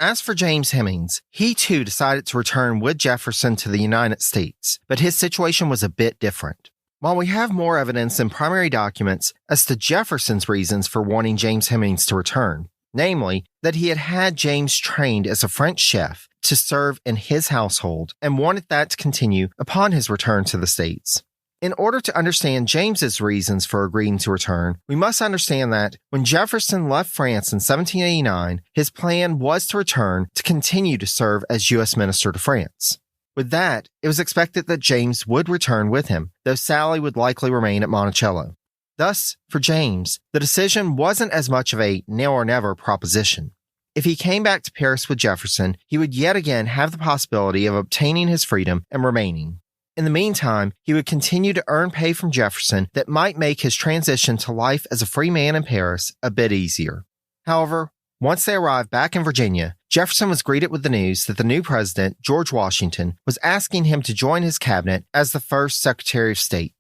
As for James Hemings, he too decided to return with Jefferson to the United States, but his situation was a bit different. While we have more evidence in primary documents as to Jefferson's reasons for wanting James Hemings to return, namely that he had had James trained as a French chef to serve in his household and wanted that to continue upon his return to the States. In order to understand James's reasons for agreeing to return, we must understand that when Jefferson left France in 1789, his plan was to return to continue to serve as U.S. Minister to France. With that, it was expected that James would return with him, though Sally would likely remain at Monticello. Thus, for James, the decision wasn't as much of a now or never proposition. If he came back to Paris with Jefferson, he would yet again have the possibility of obtaining his freedom and remaining. In the meantime, he would continue to earn pay from Jefferson that might make his transition to life as a free man in Paris a bit easier. However, once they arrived back in Virginia, Jefferson was greeted with the news that the new president, George Washington, was asking him to join his cabinet as the first Secretary of State.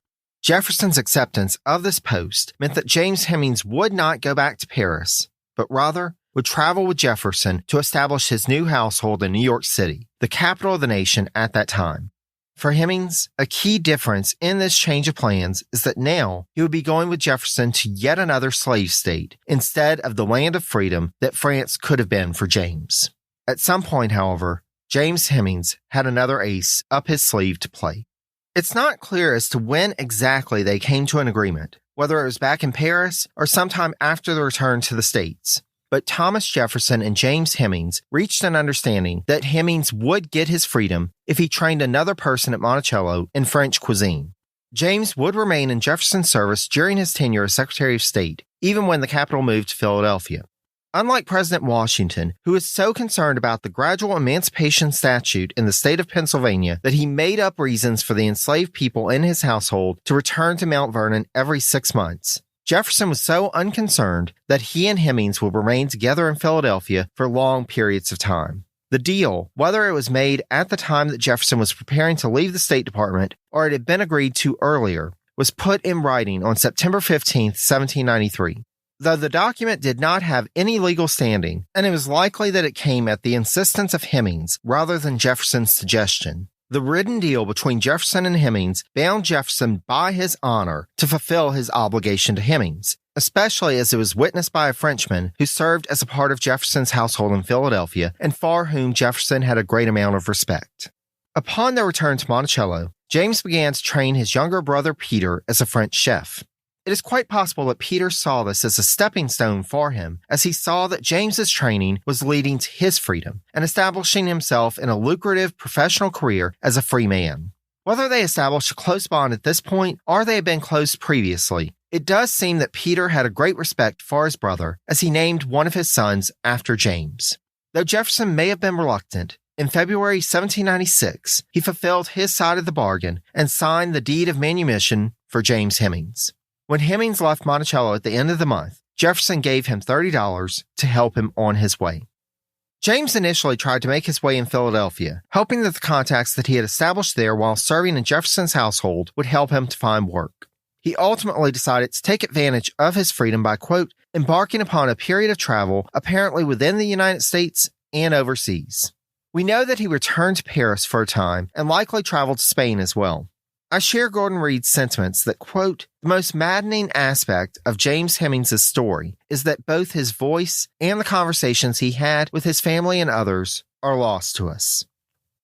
Jefferson's acceptance of this post meant that James Hemings would not go back to Paris, but rather would travel with Jefferson to establish his new household in New York City, the capital of the nation at that time. For Hemings, a key difference in this change of plans is that now he would be going with Jefferson to yet another slave state instead of the land of freedom that France could have been for James. At some point, however, James Hemings had another ace up his sleeve to play. It's not clear as to when exactly they came to an agreement, whether it was back in Paris or sometime after the return to the States. But Thomas Jefferson and James Hemings reached an understanding that Hemings would get his freedom if he trained another person at Monticello in French cuisine. James would remain in Jefferson's service during his tenure as Secretary of State, even when the capital moved to Philadelphia. Unlike President Washington, who was so concerned about the gradual emancipation statute in the state of Pennsylvania that he made up reasons for the enslaved people in his household to return to Mount Vernon every 6 months, Jefferson was so unconcerned that he and Hemings would remain together in Philadelphia for long periods of time. The deal, whether it was made at the time that Jefferson was preparing to leave the State Department or it had been agreed to earlier, was put in writing on September 15, 1793. Though the document did not have any legal standing, and it was likely that it came at the insistence of Hemings rather than Jefferson's suggestion, the written deal between Jefferson and Hemings bound Jefferson by his honor to fulfill his obligation to Hemings, especially as it was witnessed by a Frenchman who served as a part of Jefferson's household in Philadelphia and for whom Jefferson had a great amount of respect. Upon their return to Monticello, James began to train his younger brother Peter as a French chef. It is quite possible that Peter saw this as a stepping stone for him, as he saw that James's training was leading to his freedom and establishing himself in a lucrative professional career as a free man. Whether they established a close bond at this point or they had been close previously, it does seem that Peter had a great respect for his brother as he named one of his sons after James. Though Jefferson may have been reluctant, in February 1796, he fulfilled his side of the bargain and signed the deed of manumission for James Hemings. When Hemings left Monticello at the end of the month, Jefferson gave him $30 to help him on his way. James initially tried to make his way in Philadelphia, hoping that the contacts that he had established there while serving in Jefferson's household would help him to find work. He ultimately decided to take advantage of his freedom by, quote, embarking upon a period of travel apparently within the United States and overseas. We know that he returned to Paris for a time and likely traveled to Spain as well. I share Gordon Reed's sentiments that, quote, the most maddening aspect of James Hemings' story is that both his voice and the conversations he had with his family and others are lost to us.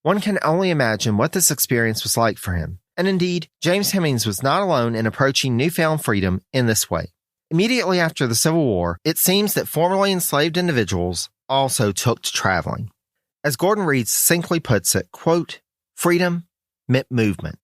One can only imagine what this experience was like for him. And indeed, James Hemings was not alone in approaching newfound freedom in this way. Immediately after the Civil War, it seems that formerly enslaved individuals also took to traveling. As Gordon Reed succinctly puts it, quote, freedom meant movement.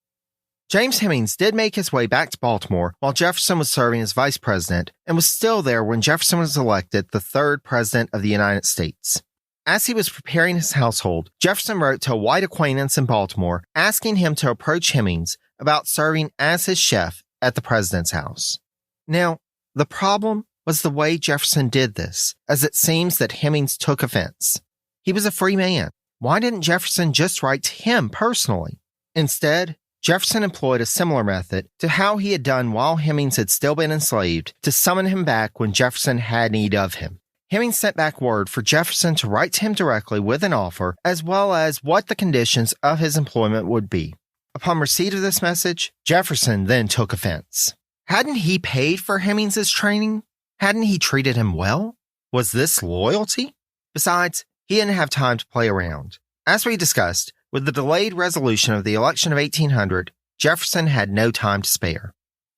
James Hemings did make his way back to Baltimore while Jefferson was serving as vice president and was still there when Jefferson was elected the third president of the United States. As he was preparing his household, Jefferson wrote to a white acquaintance in Baltimore asking him to approach Hemings about serving as his chef at the president's house. Now, the problem was the way Jefferson did this, as it seems that Hemings took offense. He was a free man. Why didn't Jefferson just write to him personally? Instead, Jefferson employed a similar method to how he had done while Hemings had still been enslaved to summon him back when Jefferson had need of him. Hemings sent back word for Jefferson to write to him directly with an offer, as well as what the conditions of his employment would be. Upon receipt of this message, Jefferson then took offense. Hadn't he paid for Hemings' training? Hadn't he treated him well? Was this loyalty? Besides, he didn't have time to play around. As we discussed, with the delayed resolution of the election of 1800, Jefferson had no time to spare.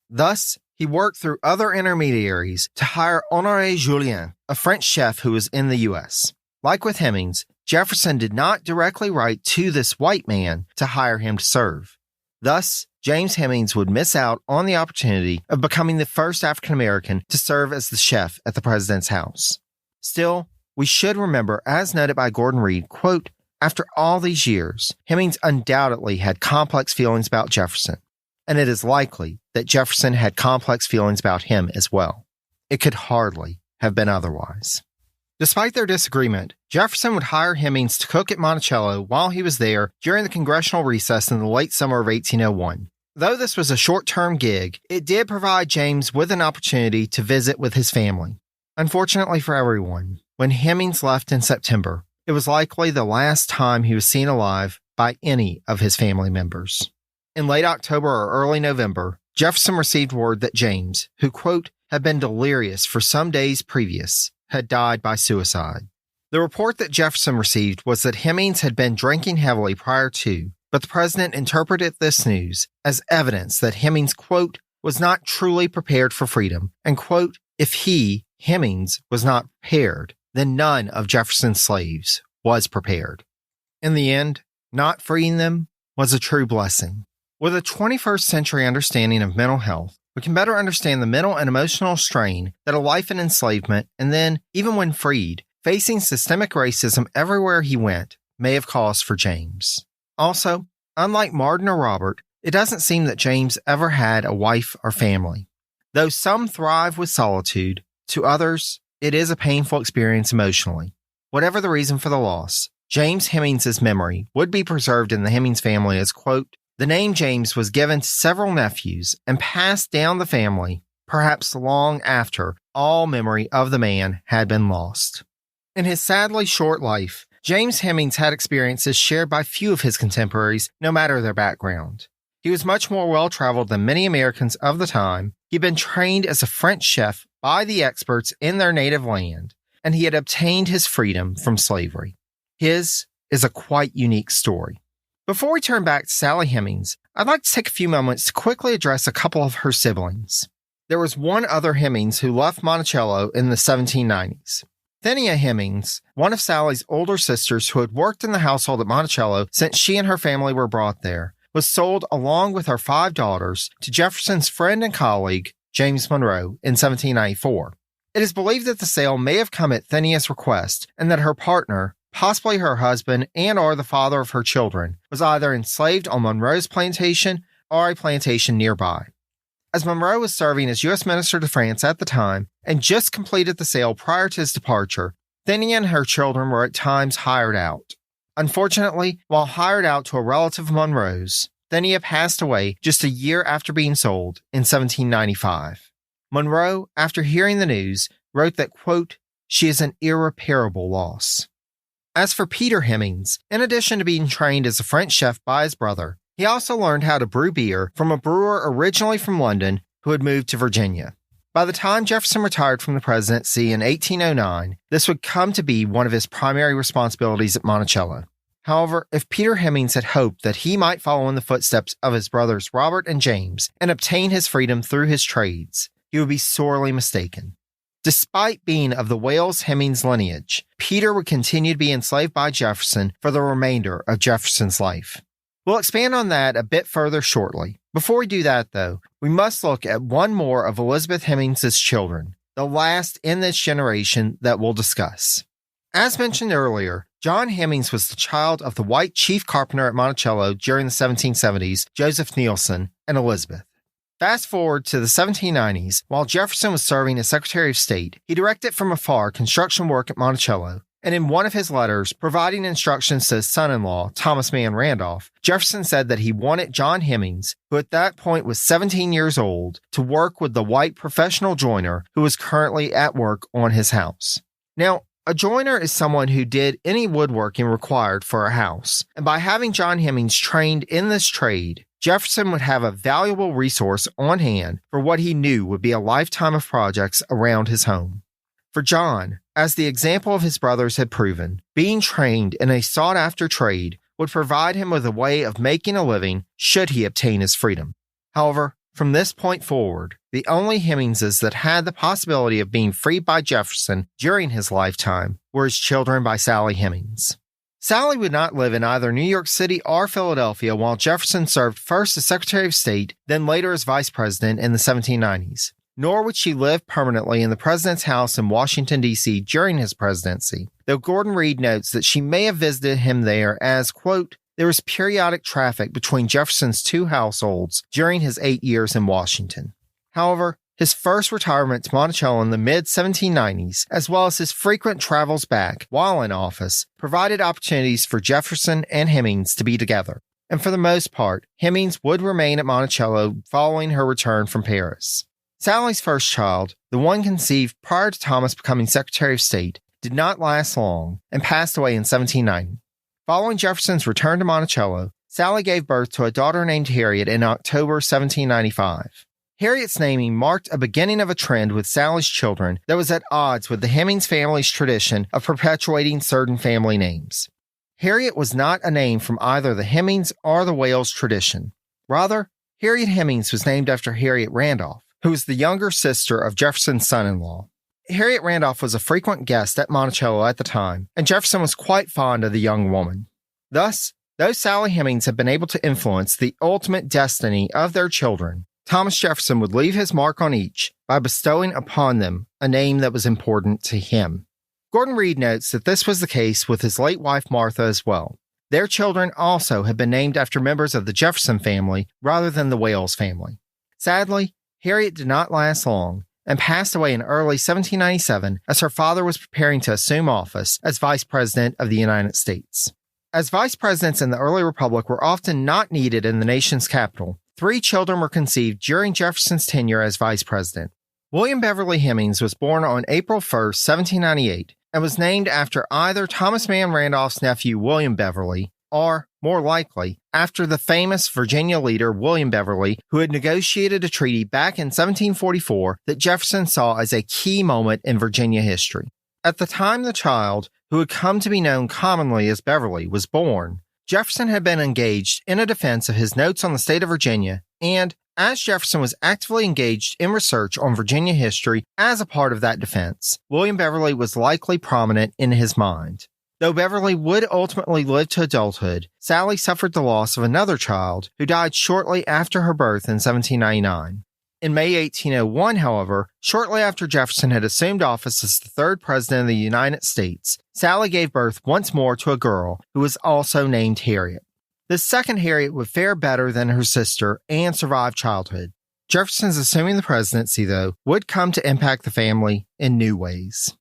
Thus, he worked through other intermediaries to hire Honoré Julien, a French chef who was in the U.S. Like with Hemings, Jefferson did not directly write to this white man to hire him to serve. Thus, James Hemings would miss out on the opportunity of becoming the first African American to serve as the chef at the president's house. Still, we should remember, as noted by Gordon Reed, quote, after all these years, Hemings undoubtedly had complex feelings about Jefferson, and it is likely that Jefferson had complex feelings about him as well. It could hardly have been otherwise. Despite their disagreement, Jefferson would hire Hemings to cook at Monticello while he was there during the congressional recess in the late summer of 1801. Though this was a short-term gig, it did provide James with an opportunity to visit with his family. Unfortunately for everyone, when Hemings left in September, it was likely the last time he was seen alive by any of his family members. In late October or early November, Jefferson received word that James, who, quote, had been delirious for some days previous, had died by suicide. The report that Jefferson received was that Hemings had been drinking heavily prior to, but the president interpreted this news as evidence that Hemings, quote, was not truly prepared for freedom, and, quote, if he, Hemings, was not prepared, then none of Jefferson's slaves was prepared. In the end, not freeing them was a true blessing. With a 21st century understanding of mental health, we can better understand the mental and emotional strain that a life in enslavement, and then, even when freed, facing systemic racism everywhere he went, may have caused for James. Also, unlike Martin or Robert, it doesn't seem that James ever had a wife or family. Though some thrive with solitude, to others, it is a painful experience emotionally. Whatever the reason for the loss, James Hemings' memory would be preserved in the Hemings family as, quote, the name James was given to several nephews and passed down the family, perhaps long after all memory of the man had been lost. In his sadly short life, James Hemings had experiences shared by few of his contemporaries, no matter their background. He was much more well-traveled than many Americans of the time. He'd been trained as a French chef by the experts in their native land, and he had obtained his freedom from slavery. His is a quite unique story. Before we turn back to Sally Hemings, I'd like to take a few moments to quickly address a couple of her siblings. There was one other Hemings who left Monticello in the 1790s. Thenia Hemings, one of Sally's older sisters who had worked in the household at Monticello since she and her family were brought there, was sold along with her 5 daughters to Jefferson's friend and colleague, James Monroe, in 1794. It is believed that the sale may have come at Thenia's request and that her partner, possibly her husband and or the father of her children, was either enslaved on Monroe's plantation or a plantation nearby. As Monroe was serving as U.S. Minister to France at the time and just completed the sale prior to his departure, Thenia and her children were at times hired out. Unfortunately, while hired out to a relative of Monroe's, Thenia passed away just a year after being sold in 1795. Monroe, after hearing the news, wrote that, quote, "She is an irreparable loss." As for Peter Hemings, in addition to being trained as a French chef by his brother, he also learned how to brew beer from a brewer originally from London who had moved to Virginia. By the time Jefferson retired from the presidency in 1809, this would come to be one of his primary responsibilities at Monticello. However, if Peter Hemings had hoped that he might follow in the footsteps of his brothers Robert and James and obtain his freedom through his trades, he would be sorely mistaken. Despite being of the Wales-Hemings lineage, Peter would continue to be enslaved by Jefferson for the remainder of Jefferson's life. We'll expand on that a bit further shortly. Before we do that, though, we must look at one more of Elizabeth Hemings' children, the last in this generation that we'll discuss. As mentioned earlier, John Hemings was the child of the white chief carpenter at Monticello during the 1770s, Joseph Neilson, and Elizabeth. Fast forward to the 1790s, while Jefferson was serving as Secretary of State, he directed from afar construction work at Monticello, and in one of his letters providing instructions to his son-in-law, Thomas Mann Randolph, Jefferson said that he wanted John Hemings, who at that point was 17 years old, to work with the white professional joiner who was currently at work on his house. Now, a joiner is someone who did any woodworking required for a house, and by having John Hemings trained in this trade, Jefferson would have a valuable resource on hand for what he knew would be a lifetime of projects around his home. For John, as the example of his brothers had proven, being trained in a sought-after trade would provide him with a way of making a living should he obtain his freedom. However, from this point forward, the only Hemingses that had the possibility of being freed by Jefferson during his lifetime were his children by Sally Hemings. Sally would not live in either New York City or Philadelphia while Jefferson served first as Secretary of State, then later as Vice President in the 1790s. Nor would she live permanently in the president's house in Washington, D.C. during his presidency, though Gordon Reed notes that she may have visited him there as, quote, there was periodic traffic between Jefferson's 2 households during his 8 years in Washington. However, his first retirement to Monticello in the mid-1790s, as well as his frequent travels back while in office, provided opportunities for Jefferson and Hemings to be together. And for the most part, Hemings would remain at Monticello following her return from Paris. Sally's first child, the one conceived prior to Thomas becoming Secretary of State, did not last long and passed away in 1790. Following Jefferson's return to Monticello, Sally gave birth to a daughter named Harriet in October 1795. Harriet's naming marked a beginning of a trend with Sally's children that was at odds with the Hemings family's tradition of perpetuating certain family names. Harriet was not a name from either the Hemings or the Wales tradition. Rather, Harriet Hemings was named after Harriet Randolph, who was the younger sister of Jefferson's son-in-law. Harriet Randolph was a frequent guest at Monticello at the time, and Jefferson was quite fond of the young woman. Thus, though Sally Hemings had been able to influence the ultimate destiny of their children, Thomas Jefferson would leave his mark on each by bestowing upon them a name that was important to him. Gordon Reed notes that this was the case with his late wife Martha as well. Their children also had been named after members of the Jefferson family rather than the Wales family. Sadly, Harriet did not last long and passed away in early 1797 as her father was preparing to assume office as Vice President of the United States. As vice presidents in the early republic were often not needed in the nation's capital, 3 children were conceived during Jefferson's tenure as vice president. William Beverly Hemings was born on April 1, 1798, and was named after either Thomas Mann Randolph's nephew William Beverly, or, more likely, after the famous Virginia leader William Beverly, who had negotiated a treaty back in 1744 that Jefferson saw as a key moment in Virginia history. At the time the child, who had come to be known commonly as Beverly, was born, Jefferson had been engaged in a defense of his notes on the state of Virginia and, As Jefferson was actively engaged in research on Virginia history as a part of that defense, William Beverly was likely prominent in his mind. Though Beverly would ultimately live to adulthood, Sally suffered the loss of another child who died shortly after her birth in 1799. In May 1801, however, shortly after Jefferson had assumed office as the third president of the United States, Sally gave birth once more to a girl who was also named Harriet. The second Harriet would fare better than her sister and survive childhood. Jefferson's assuming the presidency, though, would come to impact the family in new ways.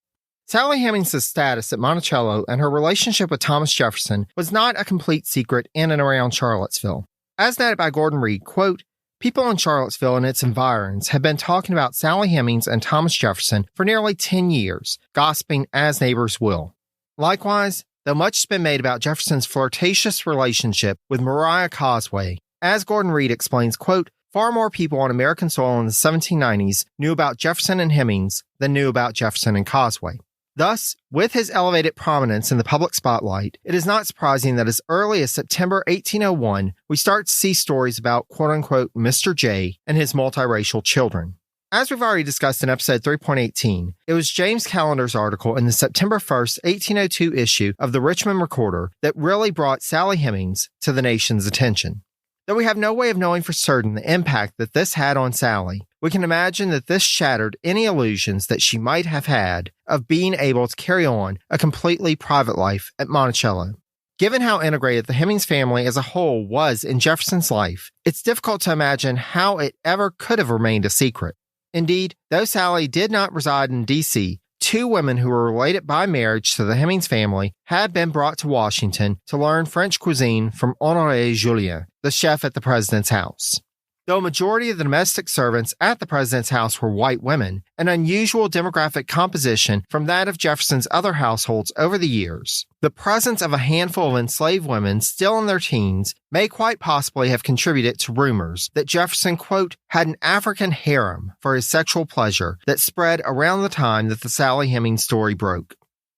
Sally Hemings' status at Monticello and her relationship with Thomas Jefferson was not a complete secret in and around Charlottesville. As noted by Gordon Reed, quote, "People in Charlottesville and its environs have been talking about Sally Hemings and Thomas Jefferson for nearly 10 years, gossiping as neighbors will." Likewise, though much has been made about Jefferson's flirtatious relationship with Maria Cosway, as Gordon Reed explains, quote, "Far more people on American soil in the 1790s knew about Jefferson and Hemings than knew about Jefferson and Cosway." Thus, with his elevated prominence in the public spotlight, it is not surprising that as early as September 1801, we start to see stories about quote-unquote Mr. J and his multiracial children. As we've already discussed in episode 3.18, it was James Callender's article in the September 1st, 1802 issue of the Richmond Recorder that really brought Sally Hemings to the nation's attention. Though we have no way of knowing for certain the impact that this had on Sally, we can imagine that this shattered any illusions that she might have had of being able to carry on a completely private life at Monticello. Given how integrated the Hemings family as a whole was in Jefferson's life, it's difficult to imagine how it ever could have remained a secret. Indeed, though Sally did not reside in D.C., two women who were related by marriage to the Hemings family had been brought to Washington to learn French cuisine from Honoré Julien, the chef at the president's house. Though a majority of the domestic servants at the president's house were white women, an unusual demographic composition from that of Jefferson's other households over the years, the presence of a handful of enslaved women still in their teens may quite possibly have contributed to rumors that Jefferson, quote, had an African harem for his sexual pleasure that spread around the time that the Sally Hemings story broke.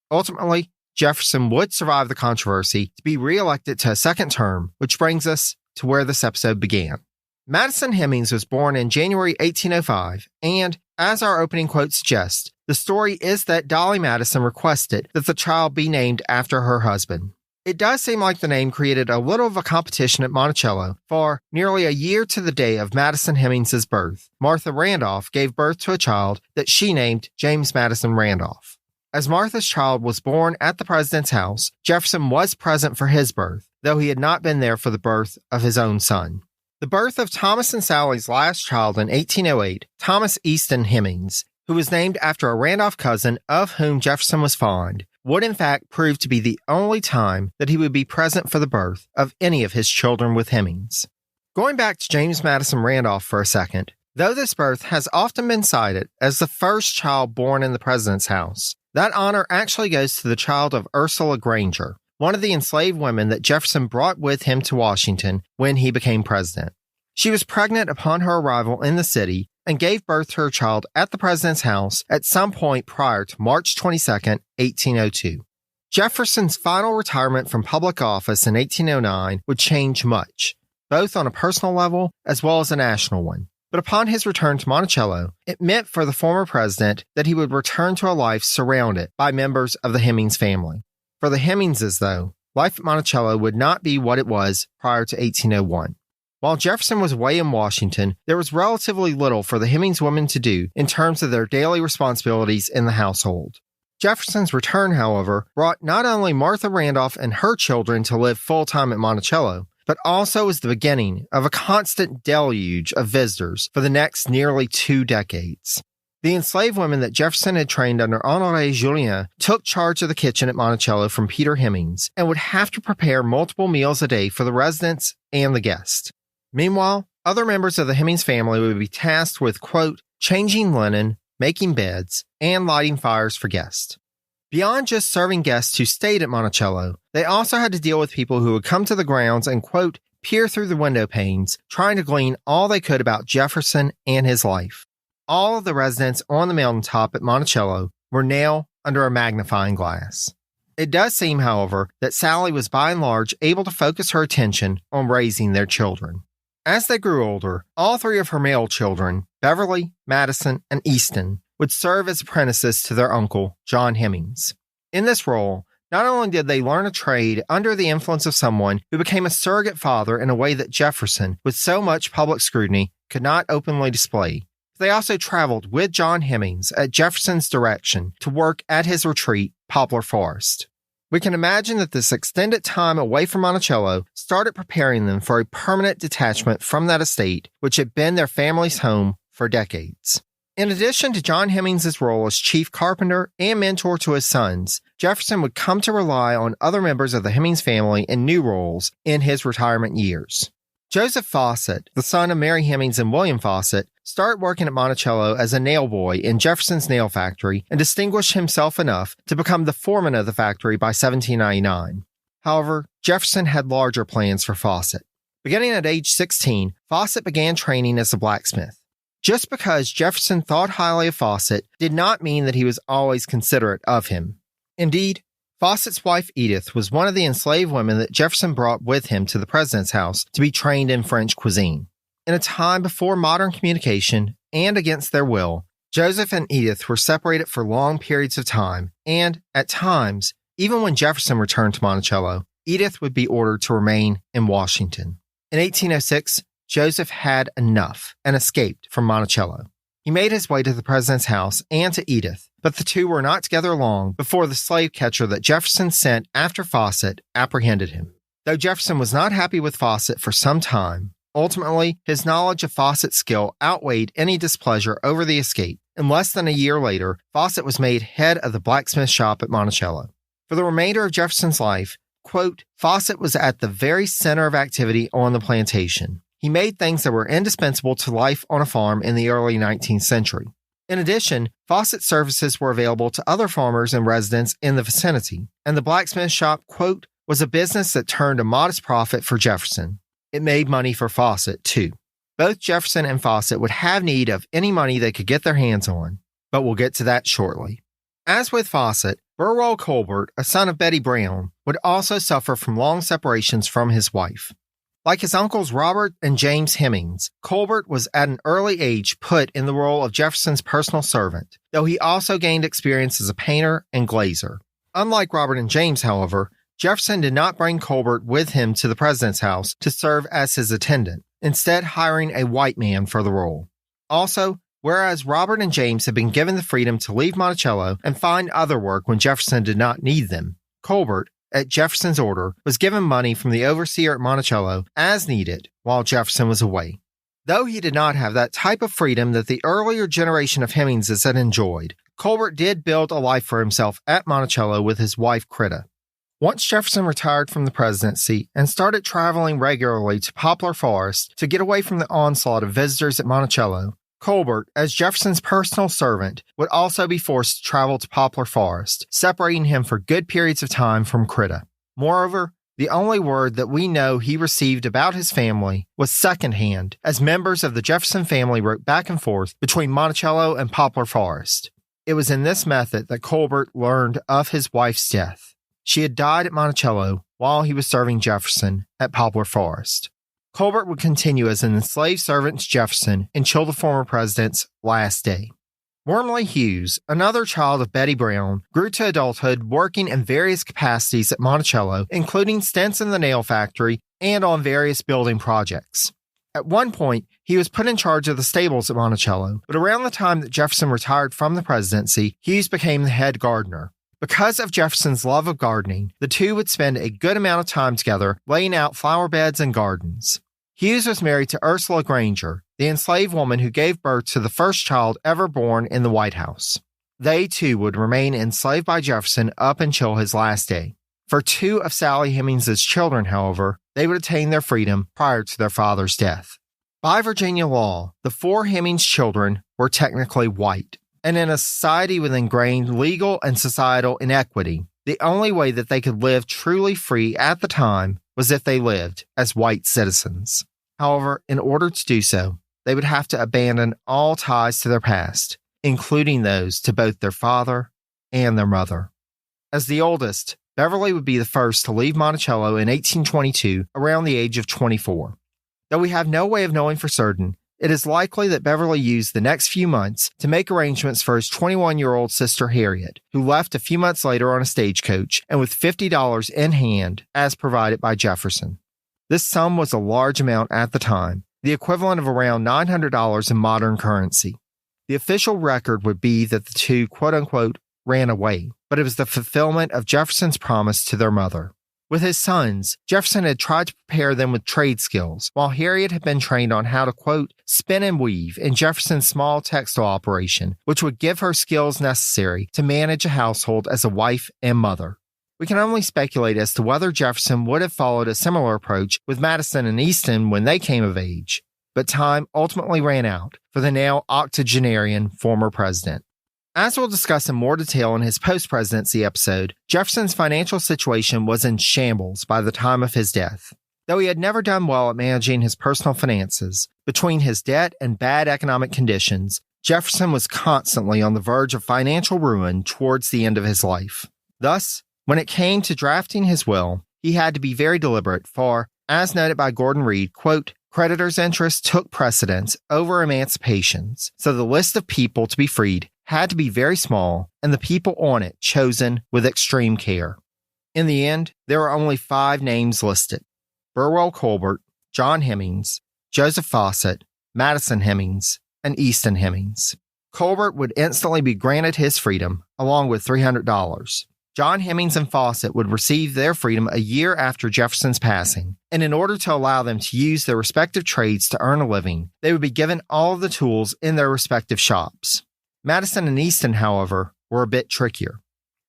Ultimately, Jefferson would survive the controversy to be reelected to a second term, which brings us to where this episode began. Madison Hemings was born in January 1805, and, as our opening quote suggests, the story is that Dolly Madison requested that the child be named after her husband. It does seem like the name created a little of a competition at Monticello, for nearly a year to the day of Madison Hemings' birth, Martha Randolph gave birth to a child that she named James Madison Randolph. As Martha's child was born at the president's house, Jefferson was present for his birth, though he had not been there for the birth of his own son. The birth of Thomas and Sally's last child in 1808, Thomas Easton Hemings, who was named after a Randolph cousin of whom Jefferson was fond, would in fact prove to be the only time that he would be present for the birth of any of his children with Hemings. Going back to James Madison Randolph for a second, though this birth has often been cited as the first child born in the president's house, that honor actually goes to the child of Ursula Granger, one of the enslaved women that Jefferson brought with him to Washington when he became president. She was pregnant upon her arrival in the city and gave birth to her child at the president's house at some point prior to March 22, 1802. Jefferson's final retirement from public office in 1809 would change much, both on a personal level as well as a national one. But upon his return to Monticello, it meant for the former president that he would return to a life surrounded by members of the Hemings family. For the Hemingses, though, life at Monticello would not be what it was prior to 1801. While Jefferson was away in Washington, there was relatively little for the Hemings women to do in terms of their daily responsibilities in the household. Jefferson's return, however, brought not only Martha Randolph and her children to live full-time at Monticello, but also was the beginning of a constant deluge of visitors for the next nearly 2 decades. The enslaved women that Jefferson had trained under Honoré Julien took charge of the kitchen at Monticello from Peter Hemings and would have to prepare multiple meals a day for the residents and the guests. Meanwhile, other members of the Hemings family would be tasked with, quote, changing linen, making beds, and lighting fires for guests. Beyond just serving guests who stayed at Monticello, they also had to deal with people who would come to the grounds and, quote, peer through the window panes, trying to glean all they could about Jefferson and his life. All of the residents on the mountaintop at Monticello were now under a magnifying glass. It does seem, however, that Sally was by and large able to focus her attention on raising their children. As they grew older, all three of her male children, Beverly, Madison, and Easton, would serve as apprentices to their uncle, John Hemings. In this role, not only did they learn a trade under the influence of someone who became a surrogate father in a way that Jefferson, with so much public scrutiny, could not openly display, they also traveled with John Hemings at Jefferson's direction to work at his retreat, Poplar Forest. We can imagine that this extended time away from Monticello started preparing them for a permanent detachment from that estate, which had been their family's home for decades. In addition to John Hemings' role as chief carpenter and mentor to his sons, Jefferson would come to rely on other members of the Hemings family in new roles in his retirement years. Joseph Fawcett, the son of Mary Hemings and William Fawcett, started working at Monticello as a nail boy in Jefferson's nail factory and distinguished himself enough to become the foreman of the factory by 1799. However, Jefferson had larger plans for Fawcett. Beginning at age 16, Fawcett began training as a blacksmith. Just because Jefferson thought highly of Fawcett did not mean that he was always considerate of him. Indeed, Fawcett's wife Edith was one of the enslaved women that Jefferson brought with him to the president's house to be trained in French cuisine. In a time before modern communication and against their will, Joseph and Edith were separated for long periods of time, and, at times, even when Jefferson returned to Monticello, Edith would be ordered to remain in Washington. In 1806, Joseph had enough and escaped from Monticello. He made his way to the president's house and to Edith, but the two were not together long before the slave catcher that Jefferson sent after Fawcett apprehended him. Though Jefferson was not happy with Fawcett for some time, ultimately, his knowledge of Fawcett's skill outweighed any displeasure over the escape, and less than a year later, Fawcett was made head of the blacksmith shop at Monticello. For the remainder of Jefferson's life, quote, Fawcett was at the very center of activity on the plantation. He made things that were indispensable to life on a farm in the early 19th century. In addition, Fawcett's services were available to other farmers and residents in the vicinity, and the blacksmith shop, quote, was a business that turned a modest profit for Jefferson. It made money for Fawcett, too. Both Jefferson and Fawcett would have need of any money they could get their hands on, but we'll get to that shortly. As with Fawcett, Burwell Colbert, a son of Betty Brown, would also suffer from long separations from his wife. Like his uncles Robert and James Hemings, Colbert was at an early age put in the role of Jefferson's personal servant, though he also gained experience as a painter and glazier. Unlike Robert and James, however, Jefferson did not bring Colbert with him to the president's house to serve as his attendant, instead hiring a white man for the role. Also, whereas Robert and James had been given the freedom to leave Monticello and find other work when Jefferson did not need them, Colbert, at Jefferson's order, was given money from the overseer at Monticello as needed while Jefferson was away. Though he did not have that type of freedom that the earlier generation of Hemingses had enjoyed, Colbert did build a life for himself at Monticello with his wife Critta. Once Jefferson retired from the presidency and started traveling regularly to Poplar Forest to get away from the onslaught of visitors at Monticello, Colbert, as Jefferson's personal servant, would also be forced to travel to Poplar Forest, separating him for good periods of time from Critta. Moreover, the only word that we know he received about his family was secondhand, as members of the Jefferson family wrote back and forth between Monticello and Poplar Forest. It was in this method that Colbert learned of his wife's death. She had died at Monticello while he was serving Jefferson at Poplar Forest. Colbert would continue as an enslaved servant to Jefferson until the former president's last day. Wormley Hughes, another child of Betty Brown, grew to adulthood working in various capacities at Monticello, including stints in the nail factory and on various building projects. At one point, he was put in charge of the stables at Monticello, but around the time that Jefferson retired from the presidency, Hughes became the head gardener. Because of Jefferson's love of gardening, the two would spend a good amount of time together laying out flower beds and gardens. Hughes was married to Ursula Granger, the enslaved woman who gave birth to the first child ever born in the White House. They, too, would remain enslaved by Jefferson up until his last day. For two of Sally Hemings' children, however, they would attain their freedom prior to their father's death. By Virginia law, the four Hemings children were technically white, and in a society with ingrained legal and societal inequity, the only way that they could live truly free at the time was if they lived as white citizens. However, in order to do so, they would have to abandon all ties to their past, including those to both their father and their mother. As the oldest, Beverly would be the first to leave Monticello in 1822 around the age of 24. Though we have no way of knowing for certain, it is likely that Beverly used the next few months to make arrangements for his 21-year-old sister Harriet, who left a few months later on a stagecoach and with $50 in hand as provided by Jefferson. This sum was a large amount at the time, the equivalent of around $900 in modern currency. The official record would be that the two, quote-unquote, ran away, but it was the fulfillment of Jefferson's promise to their mother. With his sons, Jefferson had tried to prepare them with trade skills, while Harriet had been trained on how to, quote, spin and weave in Jefferson's small textile operation, which would give her skills necessary to manage a household as a wife and mother. We can only speculate as to whether Jefferson would have followed a similar approach with Madison and Easton when they came of age, but time ultimately ran out for the now octogenarian former president. As we'll discuss in more detail in his post-presidency episode, Jefferson's financial situation was in shambles by the time of his death. Though he had never done well at managing his personal finances, between his debt and bad economic conditions, Jefferson was constantly on the verge of financial ruin towards the end of his life. Thus, when it came to drafting his will, he had to be very deliberate for, as noted by Gordon Reed, quote, creditors' interests took precedence over emancipations, so the list of people to be freed had to be very small, and the people on it chosen with extreme care. In the end, there were only 5 names listed: Burwell Colbert, John Hemings, Joseph Fawcett, Madison Hemings, and Easton Hemings. Colbert would instantly be granted his freedom, along with $300. John Hemings and Fawcett would receive their freedom a year after Jefferson's passing, and in order to allow them to use their respective trades to earn a living, they would be given all of the tools in their respective shops. Madison and Easton, however, were a bit trickier.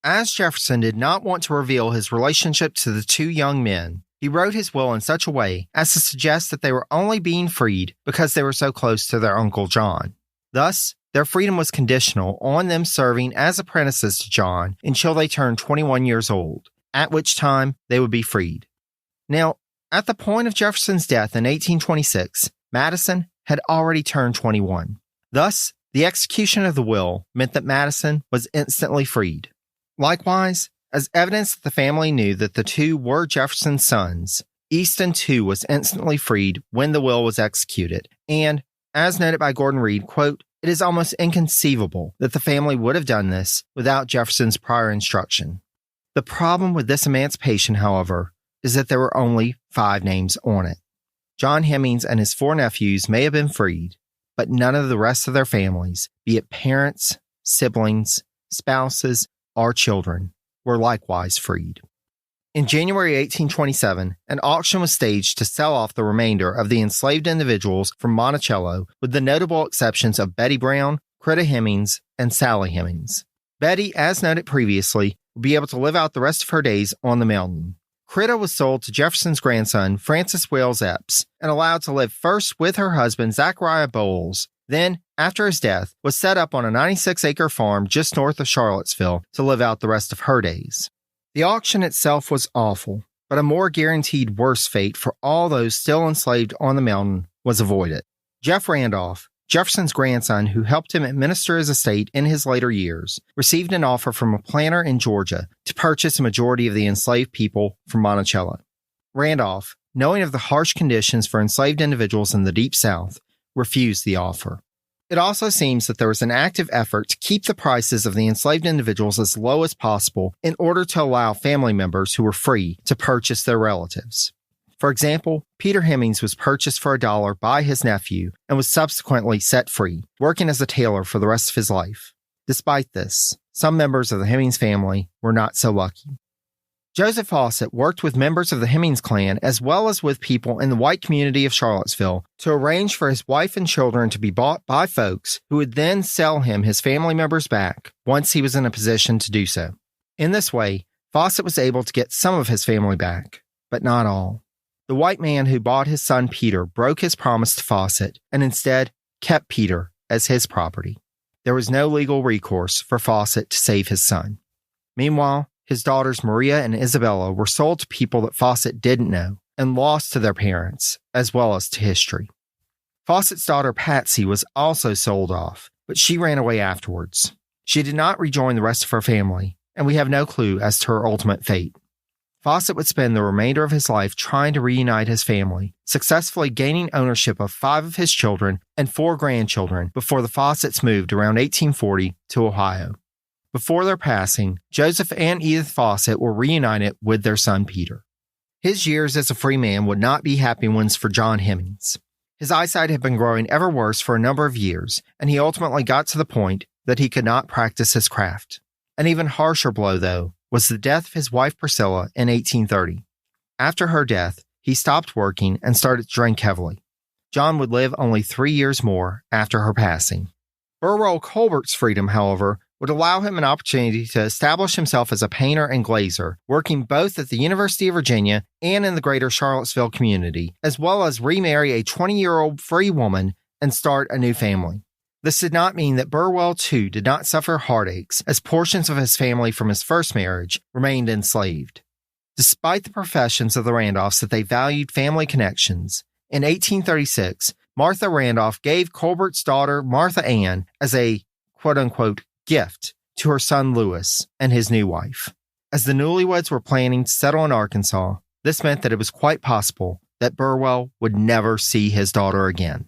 As Jefferson did not want to reveal his relationship to the 2 young men, he wrote his will in such a way as to suggest that they were only being freed because they were so close to their Uncle John. Thus, their freedom was conditional on them serving as apprentices to John until they turned 21 years old, at which time they would be freed. Now, at the point of Jefferson's death in 1826, Madison had already turned 21. Thus, the execution of the will meant that Madison was instantly freed. Likewise, as evidence that the family knew that the 2 were Jefferson's sons, Easton too was instantly freed when the will was executed, and, as noted by Gordon Reed, quote, it is almost inconceivable that the family would have done this without Jefferson's prior instruction. The problem with this emancipation, however, is that there were only 5 names on it. John Hemings and his 4 nephews may have been freed, but none of the rest of their families, be it parents, siblings, spouses, or children, were likewise freed. In January 1827, an auction was staged to sell off the remainder of the enslaved individuals from Monticello, with the notable exceptions of Betty Brown, Crita Hemings, and Sally Hemings. Betty, as noted previously, would be able to live out the rest of her days on the mountain. Crita was sold to Jefferson's grandson, Francis Wales Epps, and allowed to live first with her husband, Zachariah Bowles. Then, after his death, was set up on a 96-acre farm just north of Charlottesville to live out the rest of her days. The auction itself was awful, but a more guaranteed worse fate for all those still enslaved on the mountain was avoided. Jeff Randolph, Jefferson's grandson who helped him administer his estate in his later years, received an offer from a planter in Georgia to purchase a majority of the enslaved people from Monticello. Randolph, knowing of the harsh conditions for enslaved individuals in the Deep South, refused the offer. It also seems that there was an active effort to keep the prices of the enslaved individuals as low as possible in order to allow family members who were free to purchase their relatives. For example, Peter Hemings was purchased for $1 by his nephew and was subsequently set free, working as a tailor for the rest of his life. Despite this, some members of the Hemings family were not so lucky. Joseph Fawcett worked with members of the Hemings clan as well as with people in the white community of Charlottesville to arrange for his wife and children to be bought by folks who would then sell him his family members back once he was in a position to do so. In this way, Fawcett was able to get some of his family back, but not all. The white man who bought his son Peter broke his promise to Fawcett and instead kept Peter as his property. There was no legal recourse for Fawcett to save his son. Meanwhile, his daughters Maria and Isabella were sold to people that Fawcett didn't know and lost to their parents, as well as to history. Fawcett's daughter Patsy was also sold off, but she ran away afterwards. She did not rejoin the rest of her family, and we have no clue as to her ultimate fate. Fawcett would spend the remainder of his life trying to reunite his family, successfully gaining ownership of 5 of his children and 4 grandchildren before the Fawcetts moved around 1840 to Ohio. Before their passing, Joseph and Edith Fawcett were reunited with their son Peter. His years as a free man would not be happy ones for John Hemings. His eyesight had been growing ever worse for a number of years, and he ultimately got to the point that he could not practice his craft. An even harsher blow, though, was the death of his wife Priscilla in 1830. After her death, he stopped working and started to drink heavily. John would live only 3 years more after her passing. Burwell Colbert's freedom, however, would allow him an opportunity to establish himself as a painter and glazer, working both at the University of Virginia and in the greater Charlottesville community, as well as remarry a 20-year-old free woman and start a new family. This did not mean that Burwell, too, did not suffer heartaches, as portions of his family from his first marriage remained enslaved. Despite the professions of the Randolphs that they valued family connections, in 1836, Martha Randolph gave Colbert's daughter, Martha Ann, as a quote-unquote gift to her son Louis and his new wife. As the newlyweds were planning to settle in Arkansas, this meant that it was quite possible that Burwell would never see his daughter again.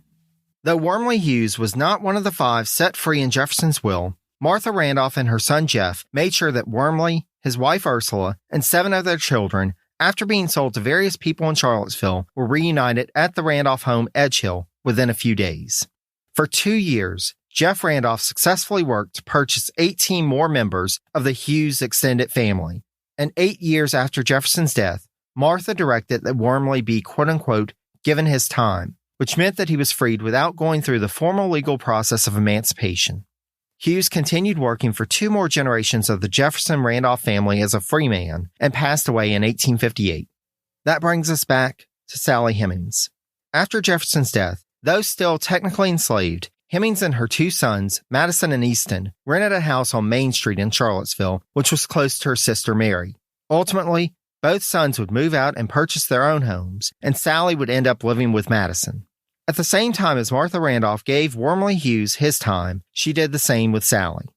Though Wormley Hughes was not one of the 5 set free in Jefferson's will, Martha Randolph and her son Jeff made sure that Wormley, his wife Ursula, and 7 of their children, after being sold to various people in Charlottesville, were reunited at the Randolph home Edgehill within a few days. For 2 years, Jeff Randolph successfully worked to purchase 18 more members of the Hughes extended family, and 8 years after Jefferson's death, Martha directed that Wormley be quote-unquote given his time, which meant that he was freed without going through the formal legal process of emancipation. Hughes continued working for 2 more generations of the Jefferson-Randolph family as a free man and passed away in 1858. That brings us back to Sally Hemings. After Jefferson's death, though still technically enslaved, Hemings and her 2 sons, Madison and Easton, rented a house on Main Street in Charlottesville, which was close to her sister Mary. Ultimately, both sons would move out and purchase their own homes, and Sally would end up living with Madison. At the same time as Martha Randolph gave Wormley Hughes his time, she did the same with Sally.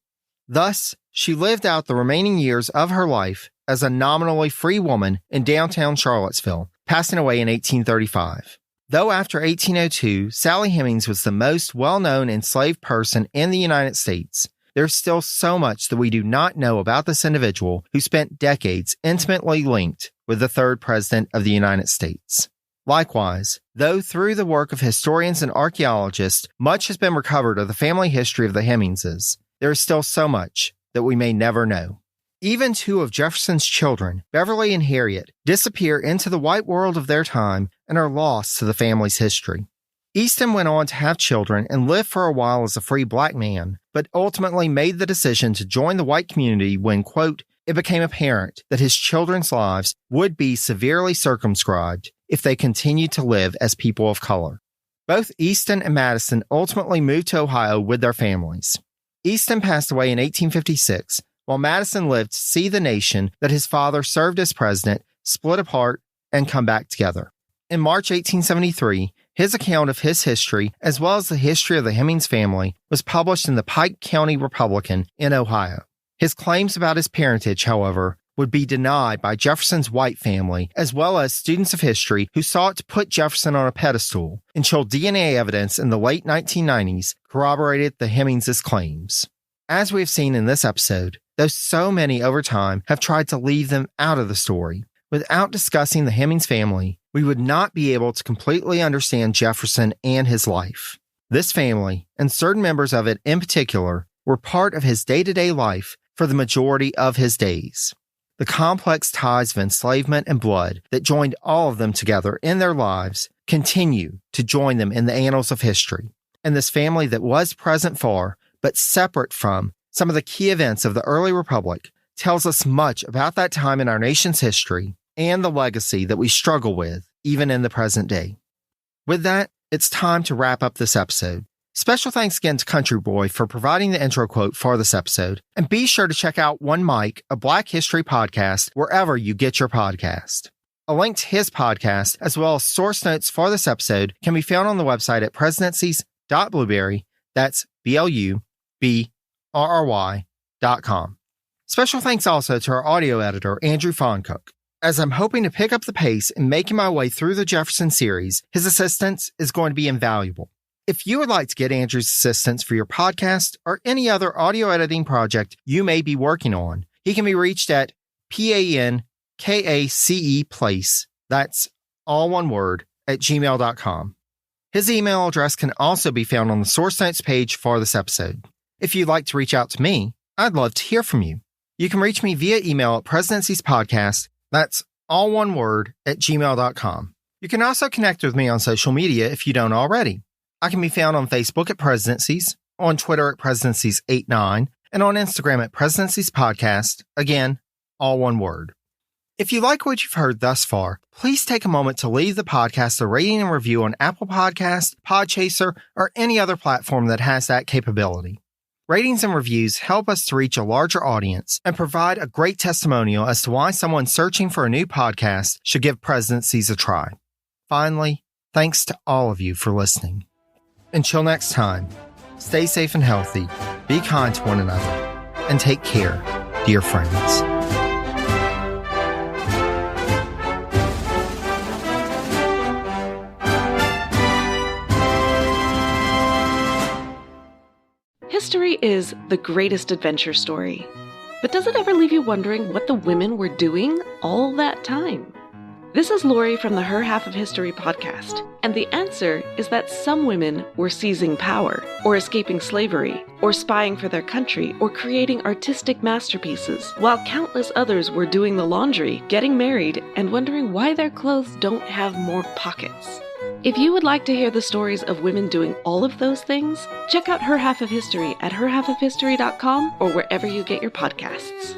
Thus, she lived out the remaining years of her life as a nominally free woman in downtown Charlottesville, passing away in 1835. Though after 1802, Sally Hemings was the most well-known enslaved person in the United States, there's still so much that we do not know about this individual who spent decades intimately linked with the 3rd President of the United States. Likewise, though through the work of historians and archaeologists, much has been recovered of the family history of the Hemingses, there is still so much that we may never know. Even 2 of Jefferson's children, Beverly and Harriet, disappear into the white world of their time and are lost to the family's history. Easton went on to have children and lived for a while as a free black man, but ultimately made the decision to join the white community when, quote, it became apparent that his children's lives would be severely circumscribed if they continued to live as people of color. Both Easton and Madison ultimately moved to Ohio with their families. Easton passed away in 1856, while Madison lived to see the nation that his father served as president split apart and come back together. In March 1873, his account of his history, as well as the history of the Hemings family, was published in the Pike County Republican in Ohio. His claims about his parentage, however, would be denied by Jefferson's white family, as well as students of history who sought to put Jefferson on a pedestal until DNA evidence in the late 1990s corroborated the Hemings' claims. As we have seen in this episode, though so many over time have tried to leave them out of the story, without discussing the Hemings family, we would not be able to completely understand Jefferson and his life. This family, and certain members of it in particular, were part of his day-to-day life for the majority of his days. The complex ties of enslavement and blood that joined all of them together in their lives continue to join them in the annals of history. And this family that was present for, but separate from, some of the key events of the early republic tells us much about that time in our nation's history and the legacy that we struggle with even in the present day. With that, it's time to wrap up this episode. Special thanks again to Country Boy for providing the intro quote for this episode, and be sure to check out One Mike, a Black History podcast, wherever you get your podcast. A link to his podcast, as well as source notes for this episode, can be found on the website at presidencies.blueberry, that's BLUBRRY.com. Special thanks also to our audio editor, Andrew Foncook. As I'm hoping to pick up the pace in making my way through the Jefferson series, his assistance is going to be invaluable. If you would like to get Andrew's assistance for your podcast or any other audio editing project you may be working on, he can be reached at PANKACE, that's all one word, at gmail.com. His email address can also be found on the source notes page for this episode. If you'd like to reach out to me, I'd love to hear from you. You can reach me via email at presidenciespodcast, that's all one word, at gmail.com. You can also connect with me on social media if you don't already. I can be found on Facebook at Presidencies, on Twitter at Presidencies89, and on Instagram at Presidencies Podcast, again, all one word. If you like what you've heard thus far, please take a moment to leave the podcast a rating and review on Apple Podcasts, Podchaser, or any other platform that has that capability. Ratings and reviews help us to reach a larger audience and provide a great testimonial as to why someone searching for a new podcast should give Presidencies a try. Finally, thanks to all of you for listening. Until next time, stay safe and healthy, be kind to one another, and take care, dear friends. History is the greatest adventure story. But does it ever leave you wondering what the women were doing all that time? This is Lori from the Her Half of History podcast, and the answer is that some women were seizing power, or escaping slavery, or spying for their country, or creating artistic masterpieces, while countless others were doing the laundry, getting married, and wondering why their clothes don't have more pockets. If you would like to hear the stories of women doing all of those things, check out Her Half of History at herhalfofhistory.com or wherever you get your podcasts.